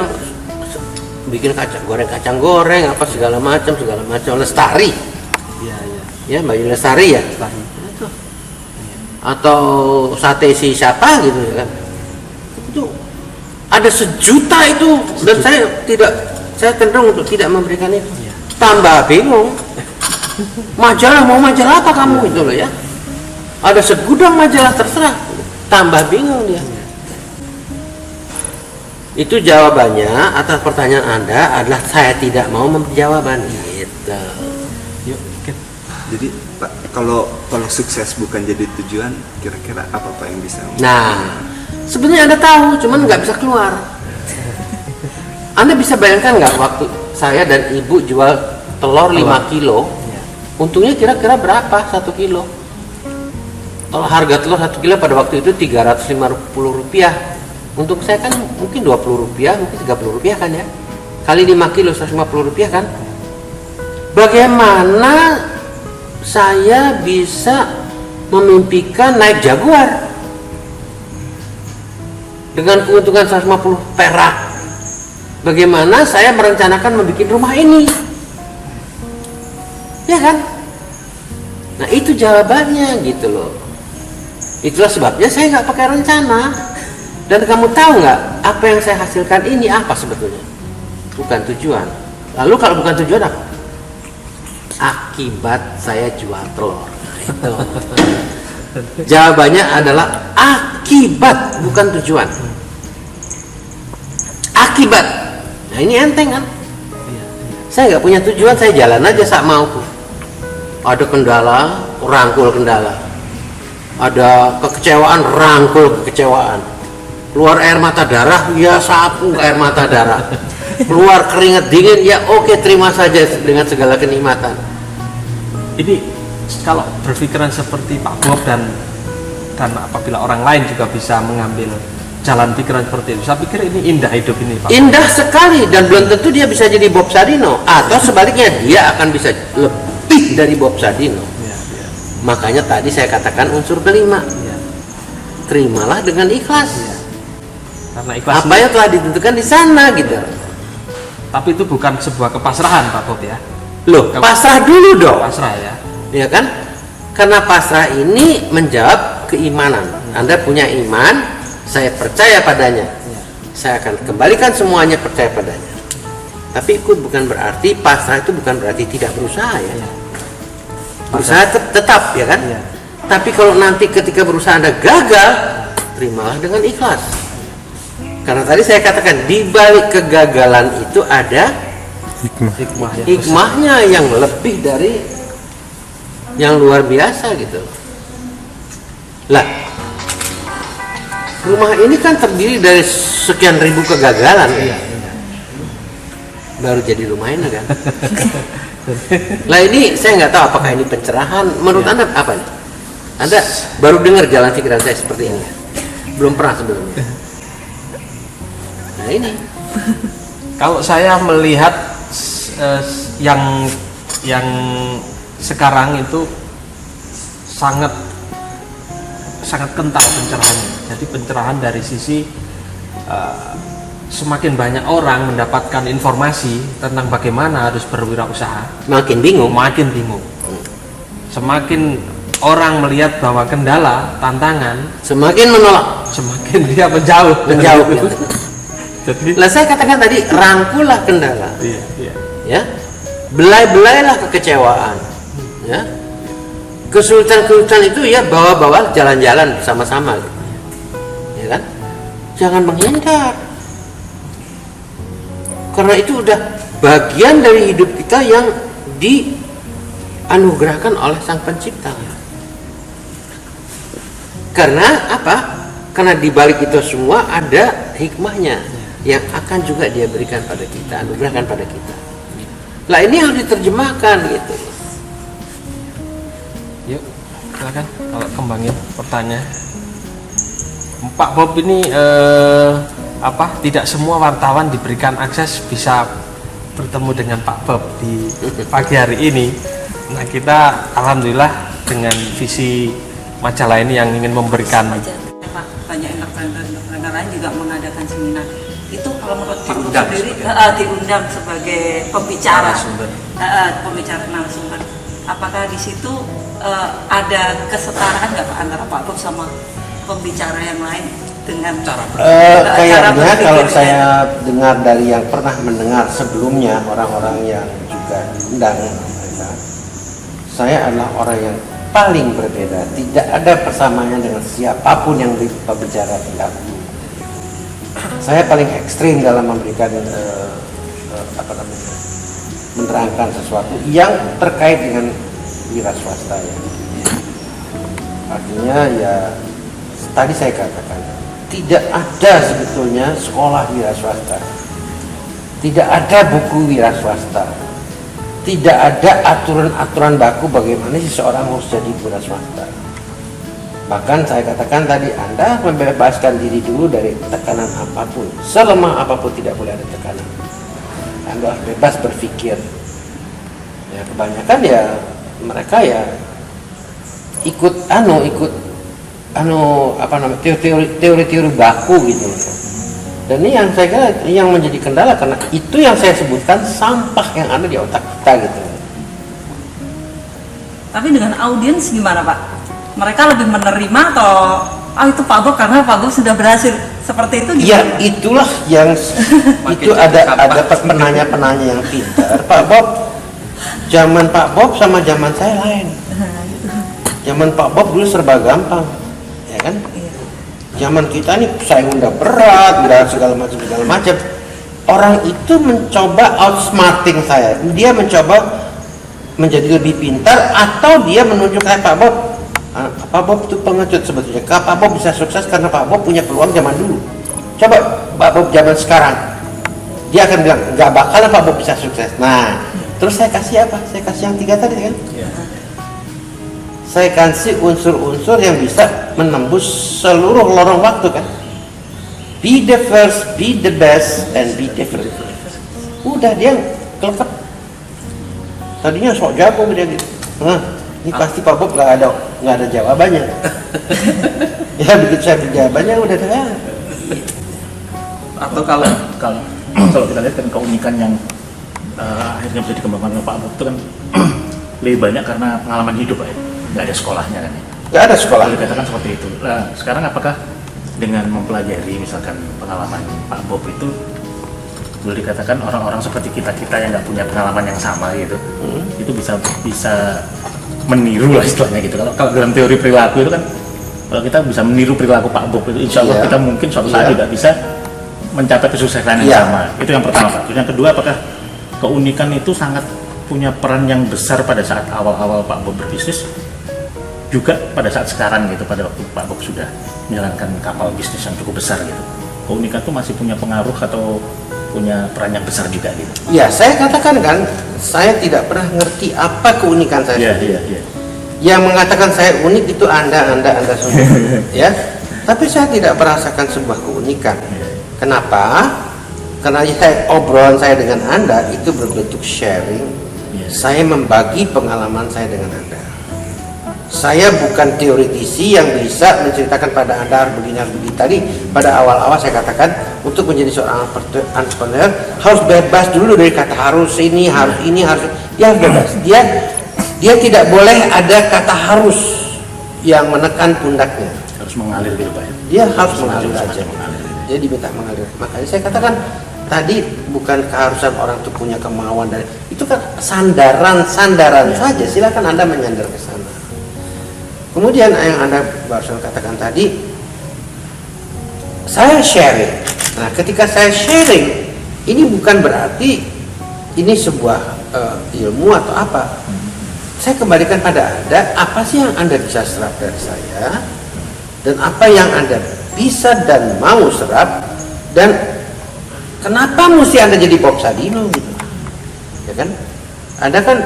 kacang goreng apa segala macam Lestari. Ya Mbak Yu Lestari ya. Atau sate si siapa gitu kan, itu ada sejuta itu dan saya cenderung untuk tidak memberikan itu. Tambah bingung, majalah mau majalah apa kamu itu loh ya, ada segudang majalah terserah, tambah bingung dia. Itu jawabannya atas pertanyaan Anda adalah saya tidak mau memberi jawaban gitu. Nah, Yuk, oke. Jadi Pak, kalau sukses bukan jadi tujuan, kira-kira apa Pak yang bisa? nah, sebenarnya Anda tahu, cuman nggak bisa keluar. Anda bisa bayangkan nggak waktu saya dan Ibu jual telur 5 kilo, untungnya kira-kira berapa 1 kilo? Harga telur 1 kilo pada waktu itu Rp350. Untuk saya kan mungkin Rp20, mungkin Rp30 kan ya. Kali 5 kilo Rp150 kan. Bagaimana saya bisa memimpikan naik Jaguar dengan keuntungan 150 perak? Bagaimana saya merencanakan membuat rumah ini? Ya kan? Nah itu jawabannya gitu loh. Itulah sebabnya saya nggak pakai rencana. Dan kamu tahu nggak apa yang saya hasilkan ini apa sebetulnya? Bukan tujuan. Lalu kalau bukan tujuan apa? Akibat saya jual telur. Nah, itu. Jawabannya adalah akibat, bukan tujuan. Akibat. Nah ini enteng kan? Saya nggak punya tujuan, saya jalan aja sak mauku. Ada kendala, rangkul kendala. Ada kekecewaan, rangkul kekecewaan. Keluar air mata darah, ya sapu air mata darah. Keluar keringat dingin, ya oke, terima saja dengan segala kenikmatan. Ini kalau berpikiran seperti Pak Bob dan apabila orang lain juga bisa mengambil jalan pikiran seperti itu, saya pikir ini indah hidup ini Pak. Indah sekali, dan belum tentu dia bisa jadi Bob Sadino, atau sebaliknya dia akan bisa lebih dari Bob Sadino. Makanya tadi saya katakan unsur kelima, terimalah dengan ikhlas. Karena ikhlas Apa yang telah ditentukan di sana gitu. tapi itu bukan sebuah kepasrahan Pak Bob ya. Loh, pasrah dulu dong. Pasrah ya. Ya kan? Karena pasrah ini menjawab keimanan. Anda punya iman, saya percaya padanya. Saya akan kembalikan semuanya percaya padanya. Tapi itu bukan berarti pasrah itu bukan berarti tidak berusaha ya. Berusaha tetap ya kan? Tapi kalau nanti ketika berusaha Anda gagal, terimalah dengan ikhlas. Karena tadi saya katakan di balik kegagalan itu ada hikmahnya yang lebih dari yang luar biasa gitu. Lah, rumah ini kan terdiri dari sekian ribu kegagalan. Baru jadi rumah ini kan. Lah ini saya nggak tahu apakah ini pencerahan. Menurut Anda apa nih? Anda baru dengar jalan pikiran saya seperti ini. Belum pernah sebelumnya. Nah ini. Kalau saya melihat yang sekarang itu sangat kental pencerahannya. Jadi pencerahan dari sisi semakin banyak orang mendapatkan informasi tentang bagaimana harus berwirausaha, Makin bingung. makin bingung. Semakin orang melihat bahwa kendala, tantangan, Semakin menolak. semakin dia menjauh. Menjauh. Jadi, Lah saya katakan tadi, rangkullah kendala. iya. Ya, belai-belailah kekecewaan. Ya, kesulitan-kesulitan itu ya bawa-bawa jalan-jalan bersama-sama. Gitu. Ya kan? Jangan menghindar. Karena itu udah bagian dari hidup kita yang dianugerahkan oleh Sang Pencipta. Karena apa? Karena di balik itu semua ada hikmahnya yang akan juga Dia berikan pada kita, anugerahkan pada kita. Lah ini harus diterjemahkan gitu. Yuk, silakan kalau kembangin pertanyaan. Pak Bob ini tidak semua wartawan diberikan akses bisa bertemu dengan Pak Bob di pagi hari ini. Nah kita alhamdulillah dengan visi majalah ini yang ingin memberikan Pak, banyak entrepreneur lain juga mengadakan seminar. Itu kalau menurut Pak Bob Diundang sendiri sebagai- diundang sebagai pembicara, narasumber. pembicara narasumber. Apakah di situ ada kesetaraan nggak Pak antara Pak Bob sama pembicara yang lain dengan cara Kayaknya berpikir kalau yang- saya dengar dari yang pernah mendengar sebelumnya orang-orang yang juga diundang mereka, saya adalah orang yang paling berbeda. Tidak ada persamaannya dengan siapapun yang berbicara terdahulu. Saya paling ekstrim dalam memberikan menerangkan sesuatu yang terkait dengan wira swasta ya. Artinya ya tadi saya katakan tidak ada sebetulnya sekolah wira swasta, tidak ada buku wira swasta, tidak ada aturan-aturan baku bagaimana seseorang harus jadi wira swasta. Bahkan saya katakan tadi, Anda membebaskan diri dulu dari tekanan apapun, selemah apapun tidak boleh ada tekanan. Anda harus bebas berpikir. Ya kebanyakan ya mereka ya ikut teori-teori baku gitu. Dan ini yang saya kira yang menjadi kendala, karena itu yang saya sebutkan sampah yang ada di otak kita gitu. Tapi dengan audiens gimana Pak? Mereka lebih menerima atau itu Pak Bob karena Pak Bob sudah berhasil seperti itu? Ya gimana? itulah yang itu ada penanya-penanya yang pintar. Pak Bob, zaman Pak Bob sama zaman saya lain. Zaman Pak Bob dulu serba gampang, ya kan? Zaman kita nih saing udah berat, udah segala macam. Orang itu mencoba outsmarting saya. Dia mencoba menjadi lebih pintar, atau dia menunjuk saya, Pak Bob. Pak Bob itu pengecut sebetulnya. Pak Bob bisa sukses karena Pak Bob punya peluang zaman dulu. Coba Pak Bob zaman sekarang, dia akan bilang nggak bakalan Pak Bob bisa sukses. Nah, terus saya kasih apa? Saya kasih yang 3 tadi kan? Saya kasih unsur-unsur yang bisa menembus seluruh lorong waktu kan. Be the first, be the best, and be different. Udah dia kelekep. Tadinya sok jago dia gitu. Ini pasti Pak Bob nggak ada jawabannya. Ya begitu saya beri jawabannya udah ada. Atau kalau kita lihat kan keunikan yang akhirnya bisa dikembangkan oleh Pak Bob itu kan lebih banyak karena pengalaman hidup Pak ya. Nggak ada sekolahnya kan ya. Nggak ada sekolah. Boleh dikatakan seperti itu. Nah, sekarang apakah dengan mempelajari misalkan pengalaman Pak Bob itu boleh dikatakan orang-orang seperti kita yang nggak punya pengalaman yang sama gitu, itu bisa meniru lah istilahnya gitu. Kalau dalam teori perilaku itu kan, kalau kita bisa meniru perilaku Pak Bob itu, insya Allah kita mungkin suatu saat juga bisa mencapai kesuksesan yang sama. Itu yang pertama Pak. Terus yang kedua, apakah keunikan itu sangat punya peran yang besar pada saat awal-awal Pak Bob berbisnis, juga pada saat sekarang gitu, pada waktu Pak Bob sudah menjalankan kapal bisnis yang cukup besar gitu, keunikan itu masih punya pengaruh atau punya peran yang besar juga gitu? Ya saya katakan kan, saya tidak pernah ngerti apa keunikan saya sendiri. Yang mengatakan saya unik itu anda semua, ya. Tapi saya tidak merasakan sebuah keunikan. Kenapa? Karena obrolan saya dengan Anda itu berbentuk sharing. Saya membagi pengalaman saya dengan Anda. Saya bukan teoritisi yang bisa menceritakan pada Anda begini tadi. Pada awal-awal saya katakan, untuk menjadi seorang entrepreneur harus bebas dulu dari kata harus ini, harus ini, harus. Dia harus bebas. Dia tidak boleh ada kata harus yang menekan pundaknya. Harus mengalir gitu Pak ya? Dia harus mengalir aja. Dia diminta mengalir. Makanya saya katakan tadi, bukan keharusan orang itu punya kemauan, dari itu kan sandaran saja. Silakan Anda menyandar ke sana. Kemudian yang Anda barusan katakan tadi, saya sharing. Nah, ketika saya sharing, ini bukan berarti ini sebuah ilmu atau apa. Saya kembalikan pada Anda, apa sih yang Anda bisa serap dari saya, dan apa yang Anda bisa dan mau serap, dan kenapa mesti Anda jadi Bob Sadino gitu, ya kan? Anda kan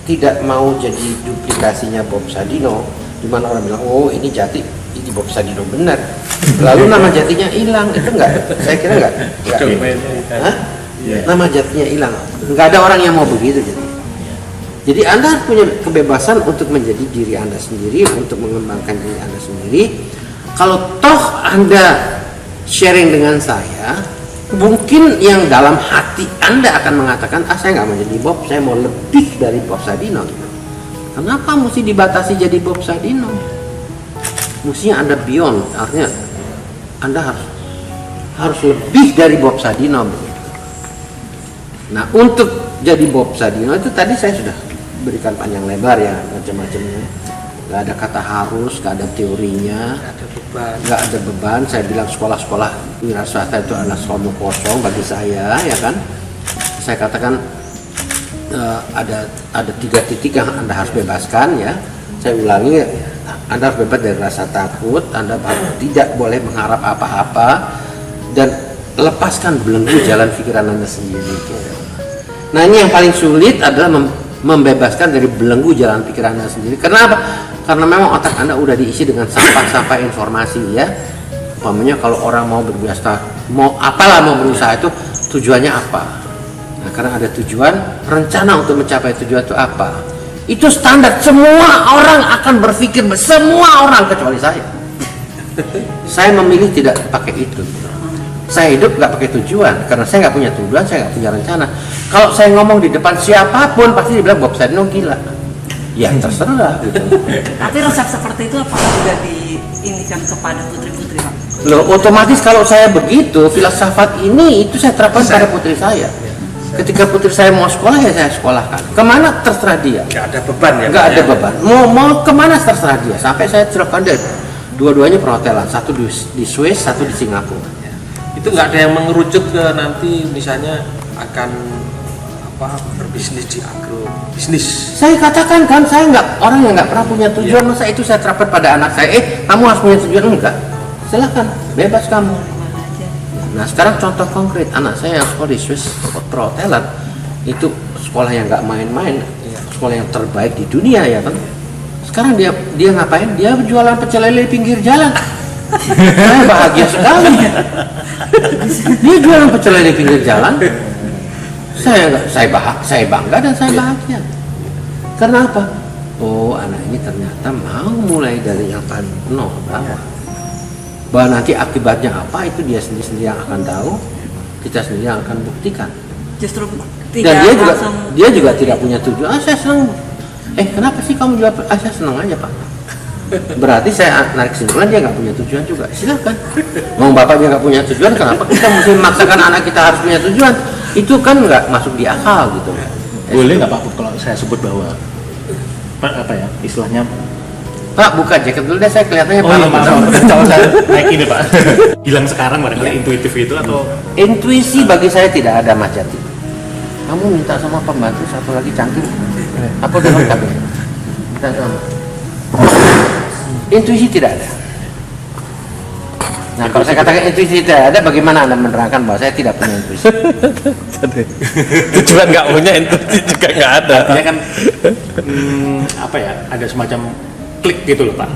tidak mau jadi duplikasinya Bob Sadino, di mana orang bilang, oh ini jati, ini Bob Sadino benar, lalu nama jatinya hilang. Itu enggak, saya kira enggak. Nama jatinya hilang, enggak ada orang yang mau begitu gitu. Jadi Anda punya kebebasan untuk menjadi diri Anda sendiri, untuk mengembangkan diri Anda sendiri. Kalau toh Anda sharing dengan saya, mungkin yang dalam hati Anda akan mengatakan, saya nggak mau jadi Bob, saya mau lebih dari Bob Sadino. Kenapa mesti dibatasi jadi Bob Sadino? Mestinya Anda beyond, artinya Anda harus lebih dari Bob Sadino. Nah, untuk jadi Bob Sadino itu tadi saya sudah berikan panjang lebar ya, macam-macamnya. Gak ada kata harus, gak ada teorinya, gak ada beban. Saya bilang sekolah-sekolah wira swasta itu adalah sekolah kosong bagi saya, ya kan. Saya katakan ada 3 titik yang Anda harus bebaskan ya. Saya ulangi, Anda harus bebas dari rasa takut, Anda tidak boleh mengharap apa-apa, dan lepaskan belenggu jalan pikiran Anda sendiri. Nah ini yang paling sulit adalah membebaskan dari belenggu jalan pikiran Anda sendiri. Kenapa? Karena memang otak Anda udah diisi dengan sampah-sampah informasi ya. Umpamanya kalau orang mau berbiasa, mau berusaha itu tujuannya apa? Nah karena ada tujuan, rencana untuk mencapai tujuan itu apa? Itu standar, semua orang akan berpikir, semua orang kecuali saya. Saya memilih tidak pakai itu. Saya hidup nggak pakai tujuan karena saya nggak punya tujuan, saya nggak punya rencana. Kalau saya ngomong di depan siapapun pasti dibilang Bob Sadino gila. Ya terserah gitu. Tapi resep seperti itu apakah juga diindikan kepada putri-putri, Pak? Loh, otomatis kalau saya begitu, filsafat ini itu saya terapkan pada putri saya. Ketika putri saya mau sekolah ya saya sekolahkan. Kemana terserah dia. Nggak ada beban ya. Nggak ada beban. Mau kemana terserah dia. Sampai saya terapkan dia. Dua-duanya perhotelan. Satu di Swiss, satu di Singapura. Itu nggak ada yang mengerucut ke nanti misalnya akan berbisnis di agrobisnis. Saya katakan kan, saya nggak, orang yang nggak pernah punya tujuan, masa itu saya terapkan pada anak saya. Kamu harus punya tujuan, enggak? Silakan, bebas kamu. Nah sekarang contoh konkret, anak saya yang sekolah di Swiss perhotelan itu sekolah yang nggak main-main, sekolah yang terbaik di dunia ya kan. Sekarang dia ngapain? Dia jualan pecel lele di pinggir jalan. Saya bahagia sekali. Dia jualan pecel lele di pinggir jalan. Saya bangga dan saya bahagia. Karena apa? Oh anak ini ternyata mau mulai dari yang paling nol bawah. Bahwa nanti akibatnya apa itu dia sendiri yang akan tahu, kita sendiri yang akan buktikan. Justru Dan tidak dia juga tidak punya tujuan. Saya senang. Kenapa sih kamu jual? Saya senang aja Pak. Berarti saya narik kesimpulan dia nggak punya tujuan juga. Silakan. Mau bapaknya nggak punya tujuan, kenapa kita mesti memaksakan anak kita harus punya tujuan? Itu kan nggak masuk di akal gitu. Boleh nggak Pak kalau saya sebut bahwa istilahnya Pak buka jaket dulu deh, saya kelihatannya maaf saya naik ini Pak. Hilang sekarang barangkali intuitif itu atau intuisi bagi saya tidak ada Mas Jati. Kamu minta sama pembantu satu lagi cangkir. Apa udah lengkap ya? Minta sama. Intuisi tidak ada. Nah kalau saya katakan intuisi tidak ada, bagaimana Anda menerangkan bahwa saya tidak punya intuisi? Tujuan nggak punya, intuisi juga nggak ada. artinya kan ada semacam klik gitu loh Pak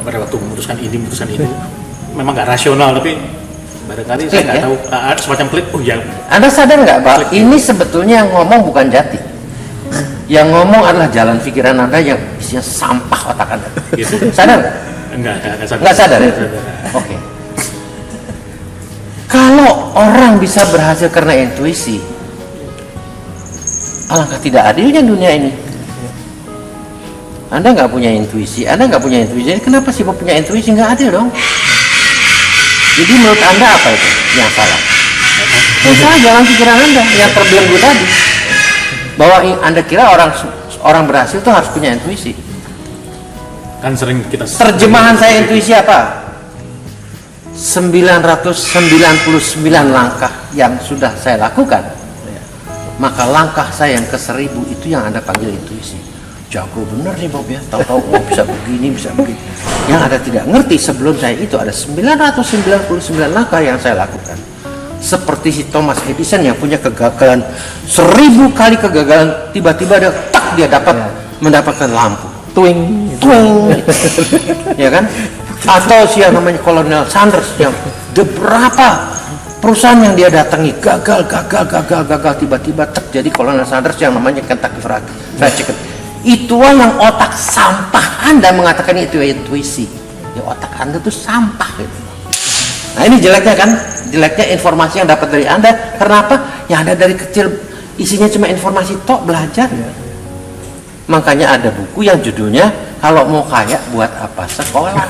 pada waktu memutuskan ini memang nggak rasional tapi barangkali saya nggak tahu ada semacam klik. Oh ya, Anda sadar nggak Pak? Ini sebetulnya yang ngomong bukan Jati. Yang ngomong adalah jalan pikiran Anda yang isinya sampah otak Anda. gitu. Sadar nggak? Nggak sadar ya? Oke. Kalau orang bisa berhasil karena intuisi, alangkah tidak adilnya dunia ini. Anda nggak punya intuisi, jadi kenapa sih Bob punya intuisi? Nggak adil dong. Jadi menurut Anda apa itu yang salah? Yang salah jalan pikiran Anda yang terbelenggu tadi. Bahwa Anda kira orang berhasil itu harus punya intuisi. Kan sering kita Terjemahan saya intuisi apa? 999 langkah yang sudah saya lakukan, maka langkah saya yang ke 1000 itu yang Anda panggil intuisi. Jago bener nih Bob ya, tahu-tahu bisa begini, bisa begitu. Yang Anda tidak ngerti, sebelum saya itu ada 999 langkah yang saya lakukan. Seperti si Thomas Edison yang punya kegagalan 1000 kali kegagalan, tiba-tiba dia dapat mendapatkan lampu. Twing. Ya kan? Atau si yang namanya Kolonel Sanders yang beberapa perusahaan yang dia datangi gagal, tiba-tiba terjadi Kolonel Sanders yang namanya Kentucky Fried Chicken. Itulah yang otak sampah Anda mengatakan itu intuisi. Ya otak Anda tuh sampah gitu. Nah ini jeleknya kan, jeleknya informasi yang dapat dari Anda. Karena apa? Yang Anda dari kecil isinya cuma informasi tok, belajar. Makanya ada buku yang judulnya kalau mau kaya buat apa? Sekolah.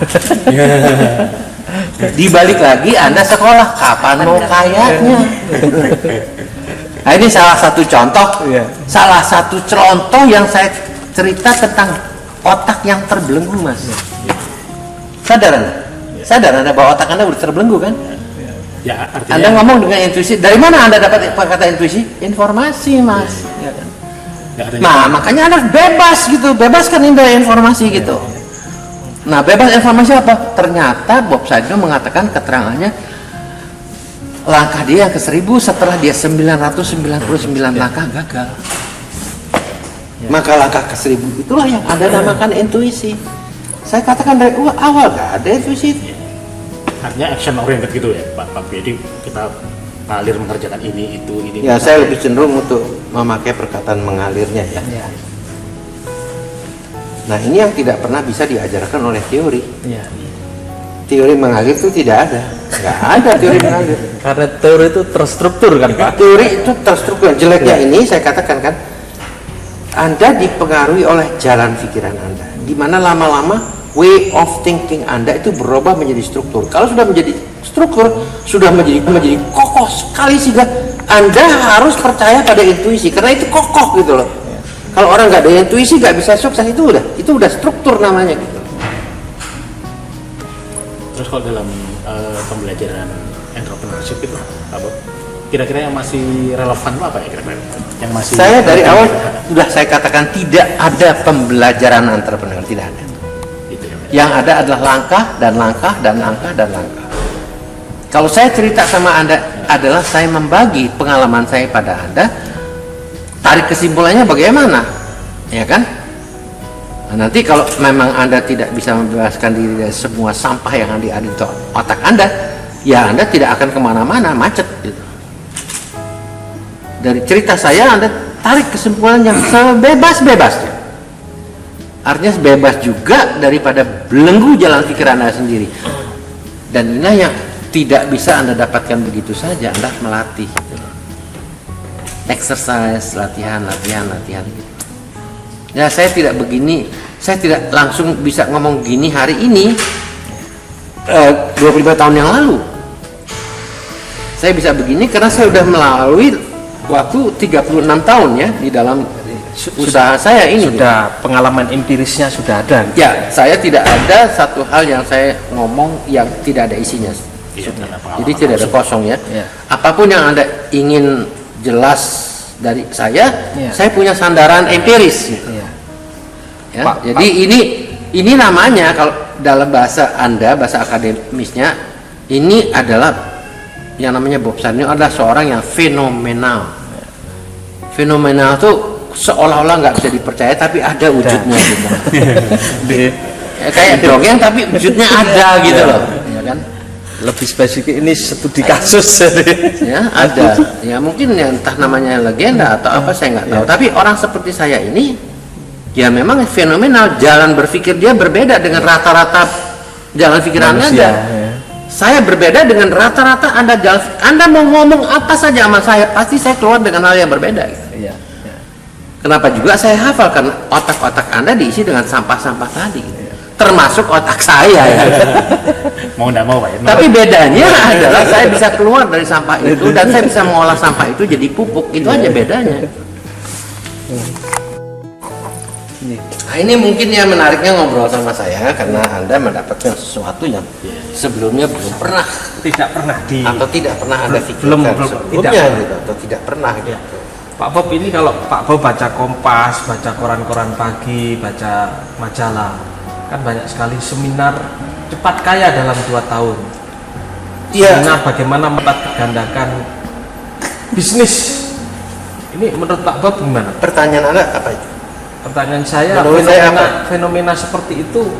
Dibalik lagi Anda sekolah, kapan mau kayanya? Nah ini salah satu contoh, yang saya cerita tentang otak yang terbelenggu Mas. Sadar Anda bahwa otak Anda udah terbelenggu kan? ya artinya Anda ngomong dengan intuisi. Dari mana Anda dapat kata intuisi? Informasi Mas. Ya kan? Nggak ada Nah, makanya Anda bebas gitu, bebaskan Anda informasi gitu. Nah, bebas informasi apa? Ternyata Bob Sadino mengatakan keterangannya langkah dia yang ke-1000 setelah dia 999 langkah gagal. Maka langkah ke-1000 itulah yang Anda namakan intuisi. Saya katakan dari awal gak ada intuisi itu. artinya action oriented gitu ya Pak. Jadi kita mengalir mengerjakan ini itu ini. Ya, saya lebih cenderung untuk memakai perkataan mengalirnya ya. Ya. Nah, ini yang tidak pernah bisa diajarkan oleh teori. Ya. Teori mengalir itu tidak ada. Nggak ada teori mengalir. Karena teori itu terstruktur kan Pak. Teori itu terstruktur. Jeleknya ini saya katakan kan, Anda dipengaruhi oleh jalan pikiran Anda, di mana lama-lama way of thinking Anda itu berubah menjadi struktur. Kalau sudah menjadi struktur, sudah menjadi kokoh sekali sehingga Anda harus percaya pada intuisi karena itu kokoh gitu loh. Kalau orang nggak ada intuisi nggak bisa sukses, itu udah struktur namanya gitu. Terus kalau dalam pembelajaran entrepreneurship itu apa? Kira-kira yang masih relevan itu apa ya kira-kira? Yang masih Saya dari awal sudah saya katakan tidak ada pembelajaran entrepreneur, tidak ada. gitu ya. Yang ada adalah langkah dan langkah dan langkah dan langkah. Kalau saya cerita sama Anda adalah saya membagi pengalaman saya pada Anda, tarik kesimpulannya bagaimana, ya kan? Nah, nanti kalau memang Anda tidak bisa membebaskan diri dari semua sampah yang ada di otak Anda, ya Anda tidak akan kemana-mana, macet gitu. Dari cerita saya Anda tarik kesimpulan yang sebebas-bebasnya. Artinya bebas juga daripada belenggu jalan pikiran Anda sendiri. Dan inilah yang tidak bisa Anda dapatkan begitu saja, Anda harus melatih gitu. Exercise, latihan gitu. Ya, saya tidak begini, saya tidak langsung bisa ngomong gini hari ini 25 tahun yang lalu. Saya bisa begini karena saya sudah melalui waktu 36 tahun ya di dalam usaha saya ini. Sudah pengalaman empirisnya sudah ada. Ya, saya tidak ada satu hal yang saya ngomong yang tidak ada isinya. Iya, karena pengalaman Jadi tidak ada kosong ya. Ya. Apapun yang Anda ingin jelas dari saya Ya. punya sandaran empiris. Gitu. Iya. Ya, Pak, jadi ini namanya kalau dalam bahasa Anda, bahasa akademisnya, ini adalah yang namanya Bob Sadino adalah seorang yang fenomenal. Fenomenal tuh seolah-olah nggak bisa dipercaya tapi ada wujudnya gitu. Ya, kayak dongeng tapi wujudnya ada gitu loh, ya kan? Lebih spesifik ini studi kasus. Ya ada. Ya mungkin ya, entah namanya legenda atau apa saya nggak tahu. Tapi orang seperti saya ini ya memang fenomenal, jalan berpikir dia berbeda dengan rata-rata jalan pikiran Manusia, Anda. ya. Saya berbeda dengan rata-rata Anda mau ngomong apa saja sama saya, pasti saya keluar dengan hal yang berbeda gitu. Iya. Ya. Kenapa juga saya hafal, karena otak-otak Anda diisi dengan sampah-sampah tadi gitu. Termasuk otak saya ya. mau nggak mau Pak ya. Tapi bedanya adalah saya bisa keluar dari sampah itu dan saya bisa mengolah sampah itu jadi pupuk, itu aja bedanya. Nah, ini mungkin yang menariknya ngobrol sama saya karena Anda mendapatkan sesuatu yang sebelumnya belum pernah Tidak pernah di atau tidak pernah Anda Belum, pikirkan belum, sebelumnya tidak. gitu, atau tidak pernah gitu. Pak Bob ini kalau Pak Bob baca Kompas, baca koran-koran pagi, baca majalah, kan banyak sekali seminar cepat kaya dalam 2 tahun. Iya. Seminar bagaimana gandakan bisnis. Ini menurut Pak Bob gimana? Pertanyaan Anda apa itu? Pertanyaan saya, Menurut saya apa? fenomena seperti itu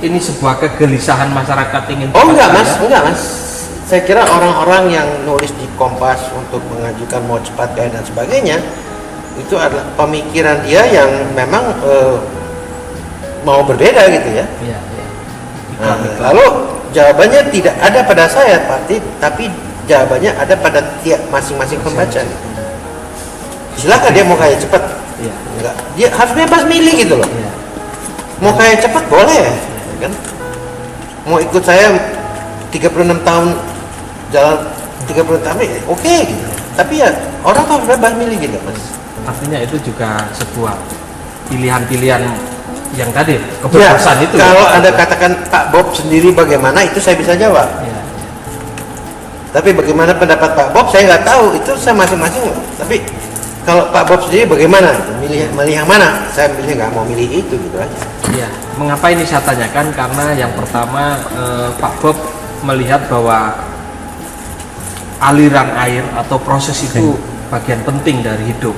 ini sebuah kegelisahan masyarakat ingin Oh cepat enggak kaya? mas. Saya kira orang-orang yang nulis di Kompas untuk mengajukan mau cepat kaya dan sebagainya itu adalah pemikiran dia yang memang mau berbeda gitu ya. Iya, iya. Nah, lalu jawabannya tidak ada pada saya, tapi jawabannya ada pada tiap masing-masing pembaca. Silakan dia mau kaya cepat, Iya. enggak, dia harus bebas milih gitu loh. Iya. Mau kaya cepat boleh, kan? Mau ikut saya 36 tahun jalan 30 tahun, oke gitu. Tapi ya orang tuh harus bebas milih gitu mas. Artinya itu juga sebuah pilihan-pilihan yang tadi kebebasan Ya, itu. kalau Anda katakan Pak Bob sendiri bagaimana, itu saya bisa jawab. Ya, Tapi bagaimana pendapat Pak Bob saya nggak tahu, itu saya masing-masing. Tapi Kalau Pak Bob sendiri bagaimana? Milih yang mana? Saya milih nggak mau milih itu gitu aja. Ya, mengapa ini saya tanyakan? Karena yang pertama Pak Bob melihat bahwa aliran air atau proses itu bagian penting dari hidup.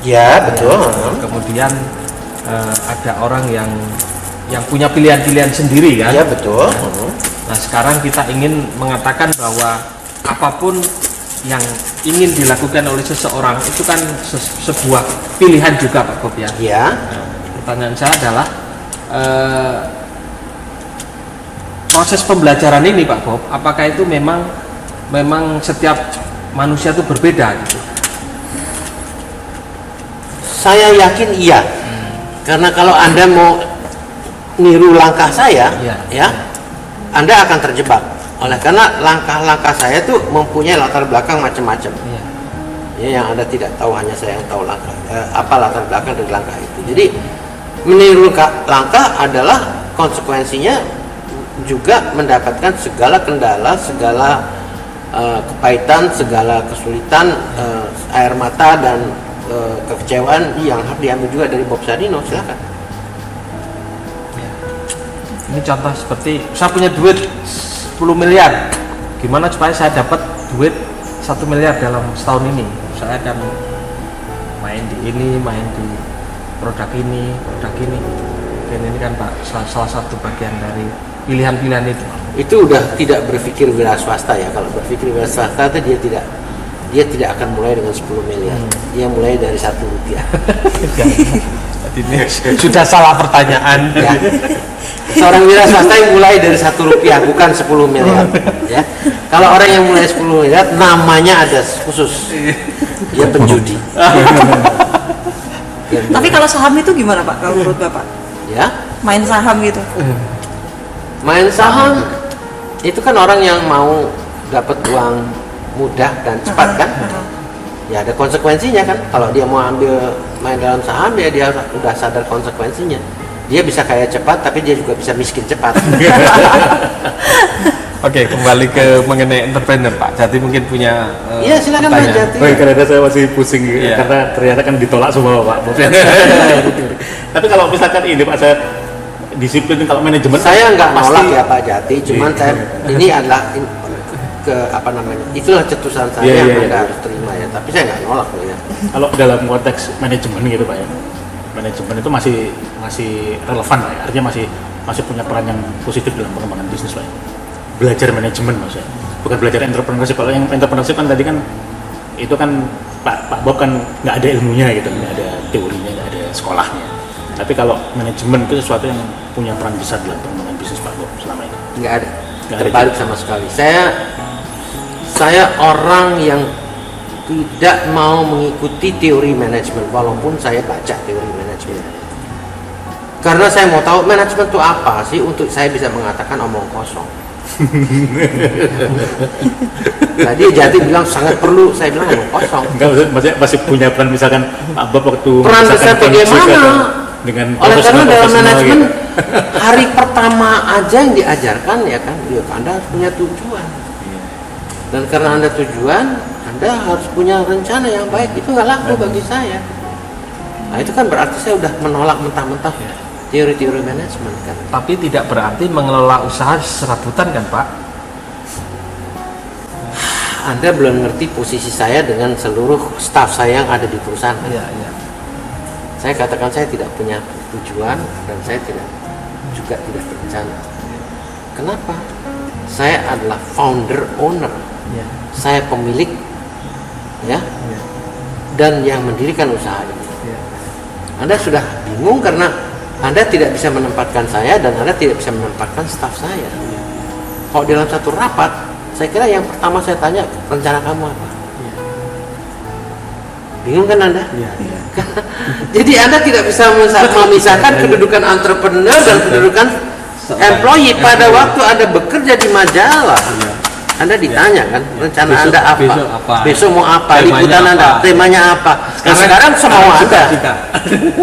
Ya betul. Kemudian ada orang yang punya pilihan-pilihan sendiri kan? Ya betul. Nah sekarang kita ingin mengatakan bahwa apapun yang ingin dilakukan oleh seseorang itu kan sebuah pilihan juga Pak Bob ya. Ya. Nah, pertanyaan saya adalah proses pembelajaran ini Pak Bob, apakah itu memang setiap manusia itu berbeda gitu? Saya yakin iya. Karena kalau Anda mau niru langkah saya, ya, Anda akan terjebak. Oleh karena langkah-langkah saya tuh mempunyai latar belakang macam-macam. Ya, yang Anda tidak tahu, hanya saya yang tahu langkah apa latar belakang dari langkah itu. Jadi meniru langkah adalah konsekuensinya juga mendapatkan segala kendala, segala kepahitan, segala kesulitan, air mata dan kekecewaan yang harus diambil juga dari Bob Sadino. Silakan. Ini contoh seperti saya punya duit 10 miliar, gimana supaya saya dapat duit 1 miliar dalam setahun ini? Saya akan main di ini, main di produk ini. Dan ini kan Pak salah satu bagian dari pilihan-pilihan itu. Itu udah tidak berpikir wira swasta ya. Kalau berpikir wira swasta itu dia tidak akan mulai dengan 10 miliar. Dia mulai dari 1 rupiah. Ini sudah salah pertanyaan. Ya. Seorang wira swasta yang mulai dari 1 rupiah, bukan 10 miliar. Ya. Kalau orang yang mulai 10 miliar, namanya ada khusus. Dia penjudi. Tapi kalau saham itu gimana Pak kalau menurut Bapak? Ya. Main saham gitu. Main saham itu kan orang yang mau dapat uang mudah dan cepat kan? Ya ada konsekuensinya kan. Kalau dia mau main dalam saham ya dia udah sadar konsekuensinya. Dia bisa kaya cepat tapi dia juga bisa miskin cepat. Oke, kembali ke mengenai entrepreneur Pak Jati mungkin punya Iya silakan Pak Jati. Baik, karena saya masih pusing Iya. karena ternyata kan ditolak semua Pak. Tapi kalau misalkan ini Pak, saya disiplin kalau manajemen Saya nggak pasti- nolak ya Pak Jati, cuman saya ini adalah apa namanya, itulah cetusan saya Iya, yang iya, Anda iya. harus terima ya. Tapi saya nggak nolak loh ya. Kalau dalam konteks manajemen gitu Pak ya, manajemen itu masih relevan Pak ya, artinya masih punya peran yang positif dalam pengembangan bisnis Pak ya. Belajar manajemen maksudnya, bukan belajar entrepreneurship. Kalau yang entrepreneurship kan tadi kan itu kan Pak Bob kan nggak ada ilmunya gitu, nggak ada teorinya, nggak ada sekolahnya. Tapi kalau manajemen itu sesuatu yang punya peran besar dalam pengembangan bisnis Pak Bob selama ini. Nggak ada. Nggak ada Terbalik juga. sama sekali. Saya orang yang tidak mau mengikuti teori manajemen walaupun saya baca teori manajemen. Karena saya mau tahu manajemen itu apa sih untuk saya bisa mengatakan omong kosong. Tadi Jati bilang sangat perlu, saya bilang omong kosong. Enggak, maksudnya masih punya peran misalkan Pak Bob waktu Peran misalkan besar konflik bagaimana? atau dengan Oleh karena dalam profesional manajemen gitu. hari pertama aja yang diajarkan ya kan, ya Anda harus punya tujuan. Dan karena Anda tujuan, Anda harus punya rencana yang baik. Itu nggak laku bagi saya. Nah itu kan berarti saya udah menolak mentah-mentah teori-teori manajemen kan. Tapi tidak berarti mengelola usaha serabutan kan Pak? Anda belum ngerti posisi saya dengan seluruh staf saya yang ada di perusahaan. Iya. Saya katakan saya tidak punya tujuan dan saya juga tidak berencana. Kenapa? Saya adalah founder owner. Iya. Saya pemilik, ya, dan yang mendirikan usaha ini. Iya. Anda sudah bingung karena Anda tidak bisa menempatkan saya dan Anda tidak bisa menempatkan staf saya. Kalau dalam satu rapat, saya kira yang pertama saya tanya, rencana kamu apa? Bingung kan Anda? Jadi Anda tidak bisa memisahkan kedudukan entrepreneur dan kedudukan employee. Pada waktu Anda bekerja di majalah, Anda ditanya kan rencana Besok- Anda apa? besok apa? Besok mau apa? Temanya Liputan Anda, apa? temanya apa? Sekarang semau Anda,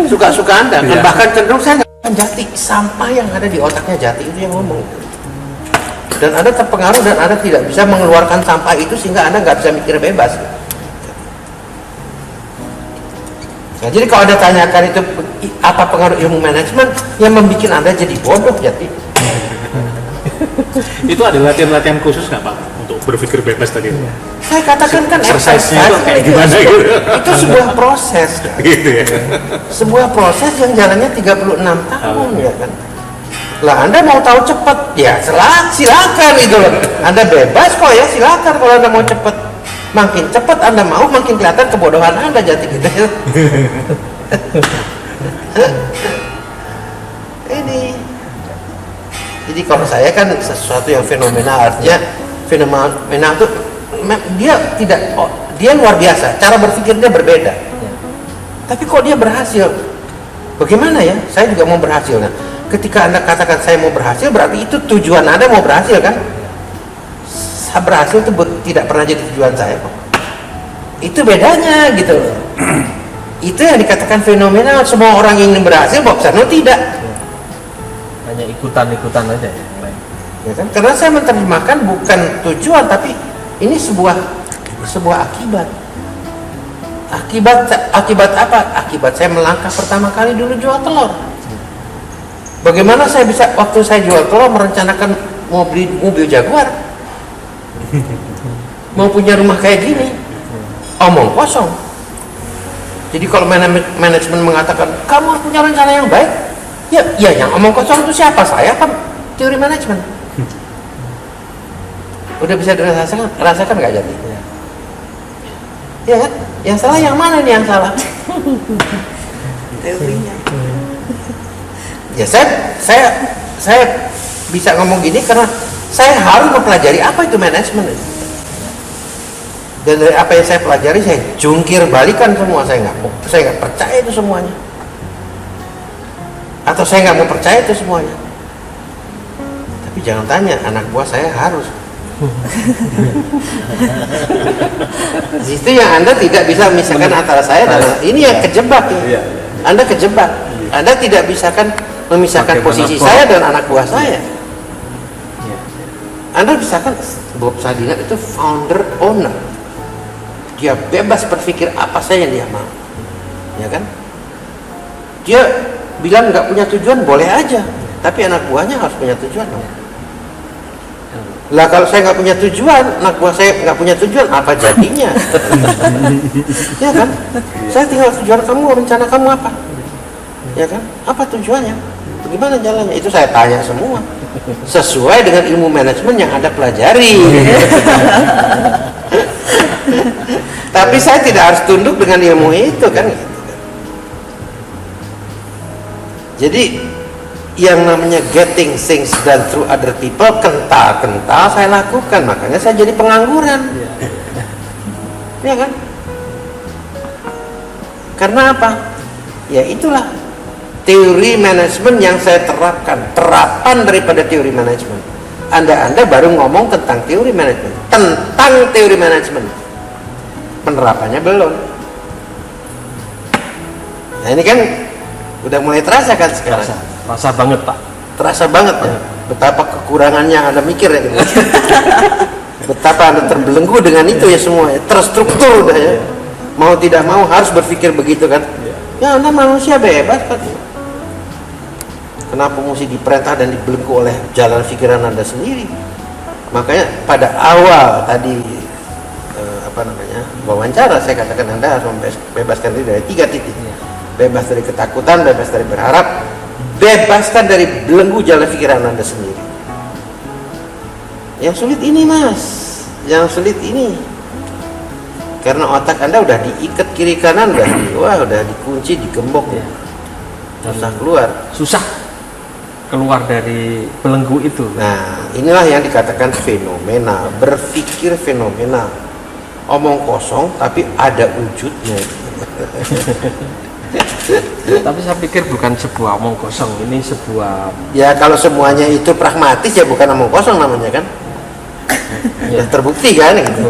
suka-suka Anda. Dan Iya. bahkan cenderung saya nggak Jati, sampah yang ada di otaknya Jati itu yang ngomong. Dan Anda terpengaruh dan Anda tidak bisa mengeluarkan sampah itu sehingga Anda nggak bisa mikir bebas. Nah, jadi kalau Anda tanyakan itu apa pengaruh ilmu manajemen yang membuat Anda jadi bodoh jadi. Itu ada latihan-latihan khusus nggak Pak untuk berpikir bebas tadi? Saya katakan kan Exercise-nya itu kayak gimana itu, gitu? itu sebuah proses. Gitu ya. Sebuah proses yang jalannya 36 tahun ya kan. Lah Anda mau tahu cepat ya silakan itu loh. Anda bebas kok ya, silakan kalau Anda mau cepat. Makin cepat Anda mau, makin kelihatan kebodohan Anda jadi gitu ya. Ini. Jadi kalau saya kan sesuatu yang fenomenal, artinya fenomenal itu dia luar biasa, cara berpikirnya berbeda. Tapi kok dia berhasil? Bagaimana ya? Saya juga mau berhasil. Nah, ketika Anda katakan saya mau berhasil, berarti itu tujuan Anda mau berhasil kan? Saya berhasil itu tidak pernah jadi tujuan saya kok. Itu bedanya gitu loh. Itu yang dikatakan fenomenal. Semua orang ingin berhasil, Bob Sarno tidak. Hanya ikutan-ikutan aja ya, yang lain. Ya kan? Karena saya menerjemahkan bukan tujuan, tapi ini sebuah akibat. Akibat apa? Akibat saya melangkah pertama kali dulu jual telur. Bagaimana saya bisa waktu saya jual telur merencanakan mau beli mobil Jaguar, mau punya rumah kayak gini, omong kosong. Jadi kalau manajemen mengatakan kamu punya rencana yang baik, ya yang omong kosong itu siapa? Saya kan teori manajemen. Udah bisa rasakan nggak jadi? Ya kan? Yang salah yang mana nih yang salah? Teorinya. Ya saya bisa ngomong gini karena saya harus mempelajari apa itu manajemen. Dan dari apa yang saya pelajari saya jungkir balikan semua. Saya nggak percaya itu semuanya. Atau saya nggak mau percaya itu semuanya. Tapi jangan tanya, anak buah saya harus. Itu yang Anda tidak bisa memisahkan antara saya dan ini yang kejebak ya. Anda kejebak. Anda tidak bisa kan memisahkan posisi saya dan anak buah saya. Anda bisa kan Bob Sadinat itu founder owner. Dia bebas berpikir apa saja yang dia mau. Ya kan? Dia bilang nggak punya tujuan boleh aja, tapi anak buahnya harus punya tujuan dong. Lah kalau saya nggak punya tujuan, anak buah saya nggak punya tujuan, apa jadinya? Ya kan? Saya tinggal tujuan kamu, rencana kamu apa? Ya kan? Apa tujuannya? Bagaimana jalannya? Itu saya tanya semua. Sesuai dengan ilmu manajemen yang Anda pelajari. Tapi saya tidak harus tunduk dengan ilmu itu kan gitu. Jadi yang namanya getting things done through other people kental saya lakukan, makanya saya jadi pengangguran. Ya kan? Karena apa? Ya itulah teori manajemen yang saya terapkan, terapan daripada teori manajemen. Anda baru ngomong tentang teori manajemen, tentang teori manajemen, penerapannya belum. Nah ini kan udah mulai terasa kan sekarang. Terasa banget Pak. Terasa banget ya. Betapa kekurangannya Anda mikir ya. Gitu. Betapa Anda terbelenggu dengan itu ya semua. Ya. Terstruktur udah ya. Mau tidak mau harus berpikir begitu kan. Ya Anda manusia bebas kan. Kenapa mesti diperintah dan dibelenggu oleh jalan pikiran Anda sendiri? Makanya pada awal tadi wawancara saya katakan Anda harus membebaskan diri dari 3 titik. Bebas dari ketakutan, bebas dari berharap, bebaskan dari belenggu jalan pikiran Anda sendiri. Yang sulit ini Mas, yang sulit ini karena otak Anda udah diikat kiri kanan, udah dikunci, digembok, susah keluar. Susah keluar dari belenggu itu. Nah inilah yang dikatakan fenomena, berpikir fenomena, omong kosong tapi ada wujudnya. Tapi saya pikir bukan sebuah omong kosong, ini sebuah ya kalau semuanya itu pragmatis ya bukan omong kosong namanya kan. Ya terbukti kan gitu.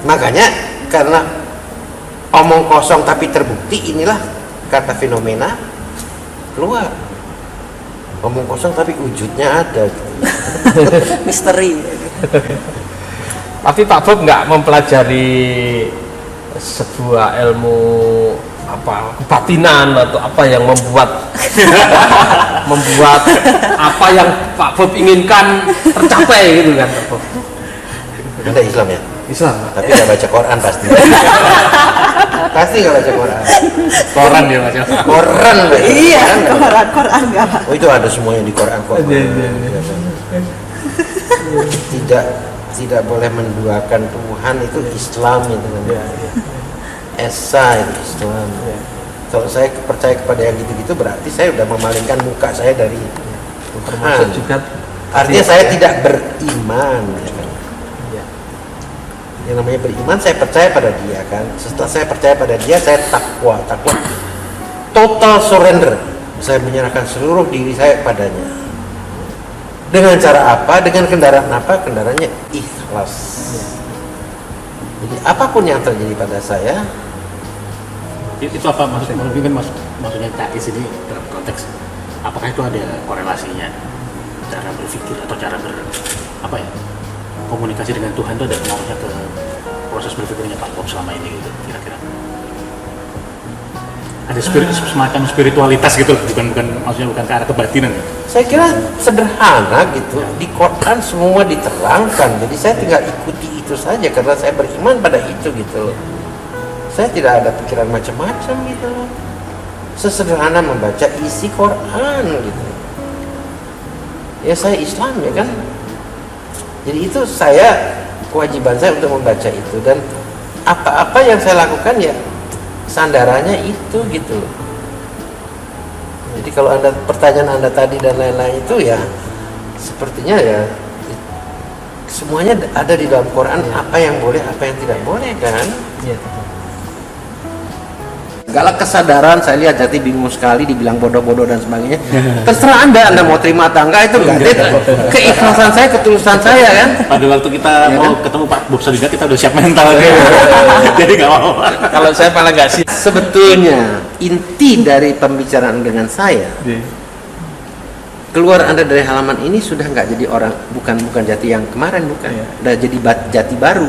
Makanya karena omong kosong tapi terbukti, inilah kata fenomena keluar. Omong kosong tapi wujudnya ada gitu. Misteri. Tapi Pak Bob nggak mempelajari sebuah ilmu apa kebatinan atau apa yang membuat membuat apa yang Pak Bob inginkan tercapai gitu kan Pak Bob. Anda Islam ya? Islam. Tapi nggak baca Quran pasti. Pasti nggak baca Quran. Koran dia Mas. Quran, Mbak. Iya, Quran enggak. Oh itu ada semuanya di Quran kok. Tidak boleh menduakan Tuhan, itu Islam itu namanya. Esa itu Islam. Kalau saya percaya kepada yang gitu-gitu berarti saya udah memalingkan muka saya dari Termasuk Tuhan. juga Artinya saya tidak beriman. Ya kan? Yang namanya beriman saya percaya pada dia kan. Setelah saya percaya pada dia saya takwa total surrender. Saya menyerahkan seluruh diri saya padanya. Dengan cara apa? Dengan kendaraan apa? Kendaraannya ikhlas. Jadi apapun yang terjadi pada saya, Itu apa mungkin maksudnya Cais ini dalam konteks apakah itu ada korelasinya cara berpikir atau cara komunikasi dengan Tuhan itu ada pengaruhnya ke proses berpikirnya Pak Bob selama ini gitu kira-kira? Ada semacam spiritualitas gitu, maksudnya bukan ke arah kebatinan ya? saya kira sederhana gitu. Di Quran semua diterangkan. Jadi saya tinggal ikuti itu saja karena saya beriman pada itu gitu loh. Saya tidak ada pikiran macam-macam gitu loh. Sesederhana membaca isi Quran gitu. Ya saya Islam ya kan. Jadi itu kewajiban saya untuk membaca itu, dan apa-apa yang saya lakukan ya sandarannya itu gitu loh. Jadi kalau pertanyaan Anda tadi dan lain-lain itu ya sepertinya ya semuanya ada di dalam Quran, apa yang boleh, apa yang tidak boleh kan. Segala kesadaran saya lihat Jati bingung sekali, dibilang bodoh-bodoh dan sebagainya. Terserah Anda mau terima atau enggak, itu enggak. Keikhlasan saya, ketulusan saya kan. Pada waktu kita mau ketemu Pak Bob Sadiga kita udah siap mental jadi nggak mau. kalau saya malah nggak sih. Sebetulnya inti dari pembicaraan dengan saya, keluar Anda dari halaman ini sudah nggak jadi orang, bukan Jati yang kemarin, bukan. Udah jadi Jati baru.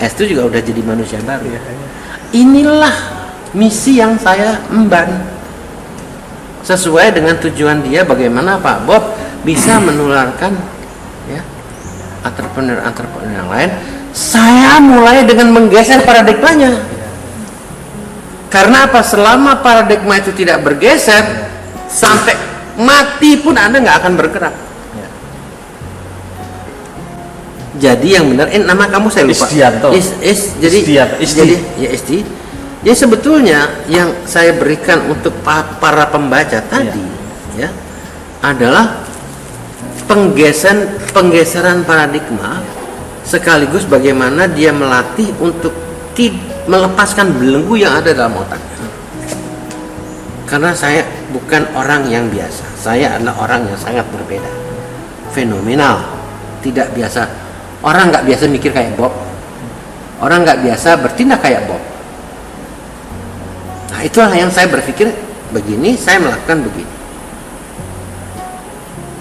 Es itu juga udah jadi manusia baru. Inilah misi yang saya emban, sesuai dengan tujuan dia, bagaimana Pak Bob bisa menularkan ya entrepreneur yang lain. Saya mulai dengan menggeser paradigmanya. Karena apa? Selama paradigma itu tidak bergeser, sampai mati pun Anda nggak akan bergerak. Jadi yang benar, nama kamu saya lupa. Istianto. Isti. Ya sebetulnya yang saya berikan untuk para pembaca tadi ya adalah penggeseran paradigma, sekaligus bagaimana dia melatih untuk melepaskan belenggu yang ada dalam otaknya. Karena saya bukan orang yang biasa, saya adalah orang yang sangat berbeda, fenomenal, tidak biasa. Orang nggak biasa mikir kayak Bob, orang nggak biasa bertindak kayak Bob. Nah itulah yang saya berpikir begini, saya melakukan begini.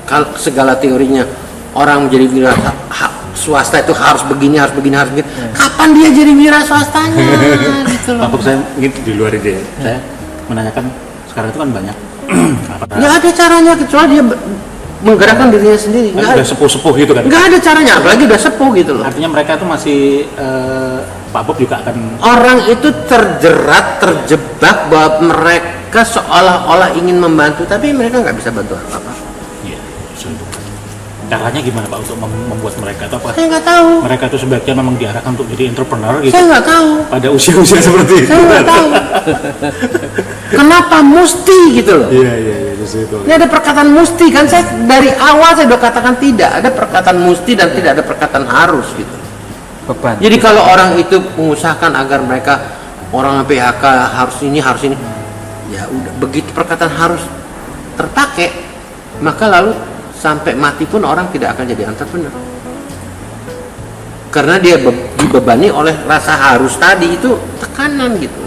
Kalau segala teorinya orang menjadi wira swasta itu harus begini, kapan dia jadi wira swastanya? Gitu loh. Pak Bob, saya ingin di luar ide, saya menanyakan sekarang itu kan banyak nggak ada caranya kecuali dia menggerakkan dirinya sendiri. udah sepuh-sepuh gitu kan? Nggak ada caranya, apalagi udah sepuh gitu loh. Artinya mereka itu masih Pak Bob juga akan Orang itu terjebak bahwa mereka seolah-olah ingin membantu, tapi mereka nggak bisa bantu apa-apa. iya, caranya gimana Pak untuk membuat mereka itu apa? Saya nggak tahu. Mereka itu sebaiknya memang diarahkan untuk jadi entrepreneur gitu Saya nggak tahu. pada usia-usia seperti itu. Saya nggak tahu. Kenapa mesti gitu loh? Iya, justru itu. Ini ada perkataan mesti kan, saya dari awal saya udah katakan tidak ada perkataan mesti dan tidak ada perkataan harus gitu. Beban. Jadi kalau orang itu mengusahakan agar mereka orang PHK harus ini, ya udah begitu perkataan harus terpakai, maka lalu sampai mati pun orang tidak akan jadi entrepreneur. Karena dia dibebani oleh rasa harus tadi, itu tekanan gitu.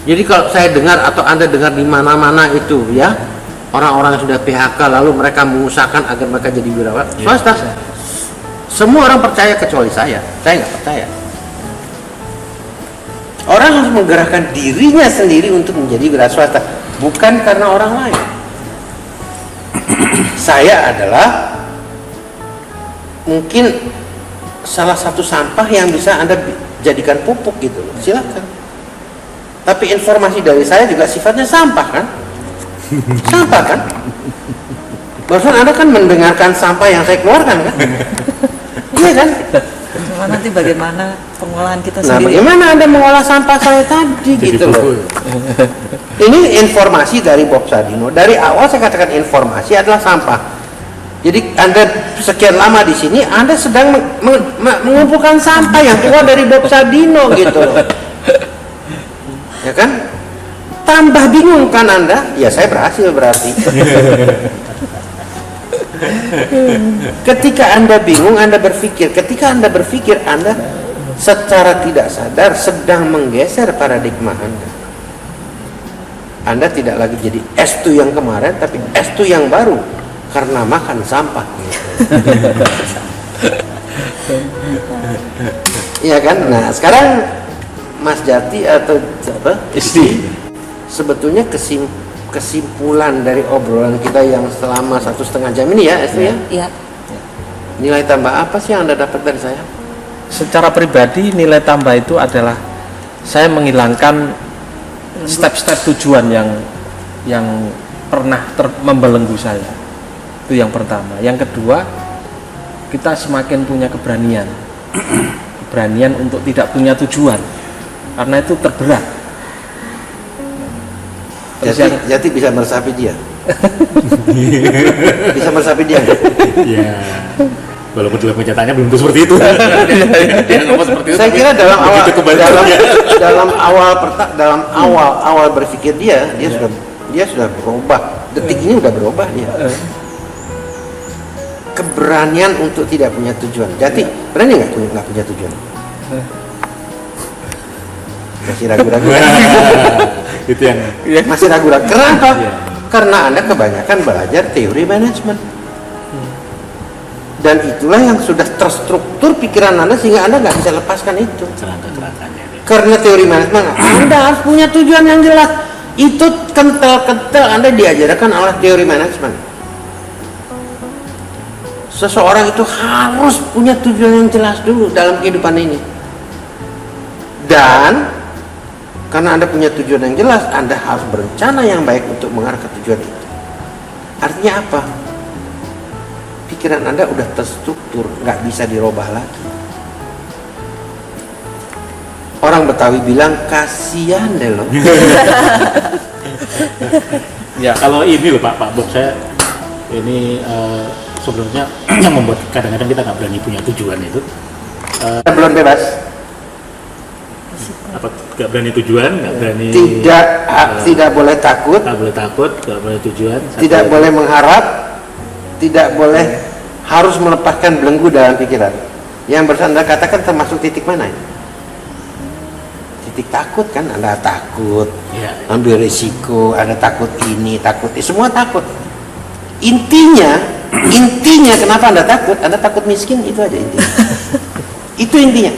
Jadi kalau saya dengar atau Anda dengar di mana-mana itu ya, orang-orang yang sudah PHK lalu mereka mengusahakan agar mereka jadi wirawan swasta. Semua orang percaya kecuali saya nggak percaya. menggerakkan dirinya sendiri untuk menjadi wira swasta, bukan karena orang lain. Saya adalah mungkin salah satu sampah yang bisa Anda jadikan pupuk gitu loh. Silakan. Tapi informasi dari saya juga sifatnya sampah kan? Sampah kan? Barusan Anda kan mendengarkan sampah yang saya keluarkan kan? Iya kan? Cuma nanti bagaimana pengolahan kita Nah, sendiri. bagaimana Anda mengolah sampah saya tadi gitu loh. Ini informasi dari Bob Sadino. Dari awal saya katakan informasi adalah sampah. Jadi Anda sekian lama di sini, Anda sedang mengumpulkan sampah yang keluar dari Bob Sadino gitu loh. Ya kan? Tambah bingung kan Anda? Ya saya berhasil berarti. Ketika Anda bingung, Anda berpikir. Ketika Anda berpikir, Anda secara tidak sadar sedang menggeser paradigma Anda. Anda tidak lagi jadi S2 yang kemarin, tapi S2 yang baru karena makan sampah. Iya kan? Nah sekarang Mas Jati atau apa? Isti. Sebetulnya kesimpulan dari obrolan kita yang selama 1,5 jam ini ya, Esti ya. Iya. Nilai tambah apa sih yang Anda dapat dari saya? Secara pribadi nilai tambah itu adalah saya menghilangkan step-step tujuan yang pernah membelenggu saya. Itu yang pertama. Yang kedua, kita semakin punya keberanian. Keberanian untuk tidak punya tujuan. Karena itu terberat. Terus Jati bisa meresapi dia. Bisa meresapi dia nggak? Ya, walaupun dalam kenyataannya belum tentu seperti itu. Dia ngomong seperti itu. Saya tapi kira dalam awal begitu kebaliknya. dalam awal berpikir dia sudah berubah. Detik ini udah berubah dia. Keberanian untuk tidak punya tujuan. Jati berani nggak punya tujuan? Masih ragu-ragu. Itu yang Masih ragu-ragu. Kenapa? Iya. Karena Anda kebanyakan belajar teori manajemen. Dan itulah yang sudah terstruktur pikiran Anda sehingga Anda nggak bisa lepaskan itu. kerangka-kerangkanya. Karena teori manajemen, Anda harus punya tujuan yang jelas. Itu kental-kental Anda diajarkan oleh teori manajemen. Seseorang itu harus punya tujuan yang jelas dulu dalam kehidupan ini. Dan karena Anda punya tujuan yang jelas, Anda harus berencana yang baik untuk mengarah ke tujuan itu. Artinya apa? Pikiran Anda udah terstruktur, nggak bisa dirubah lagi. Orang Betawi bilang kasihan deh loh. Ya kalau ini loh Pak Bob, saya ini sebelumnya yang membuat kadang-kadang kita nggak berani punya tujuan itu Belum bebas. apa, nggak berani tujuan, nggak berani Tidak boleh takut, nggak boleh takut, nggak boleh tujuan, tidak boleh mengharap, tidak boleh harus melepaskan belenggu dalam pikiran. Yang bersandar katakan termasuk titik mana ini? Titik takut kan? Anda takut ya, ambil risiko, Anda takut ini, takut ini, semua takut. Intinya kenapa Anda takut? Anda takut miskin, itu aja intinya. Itu intinya.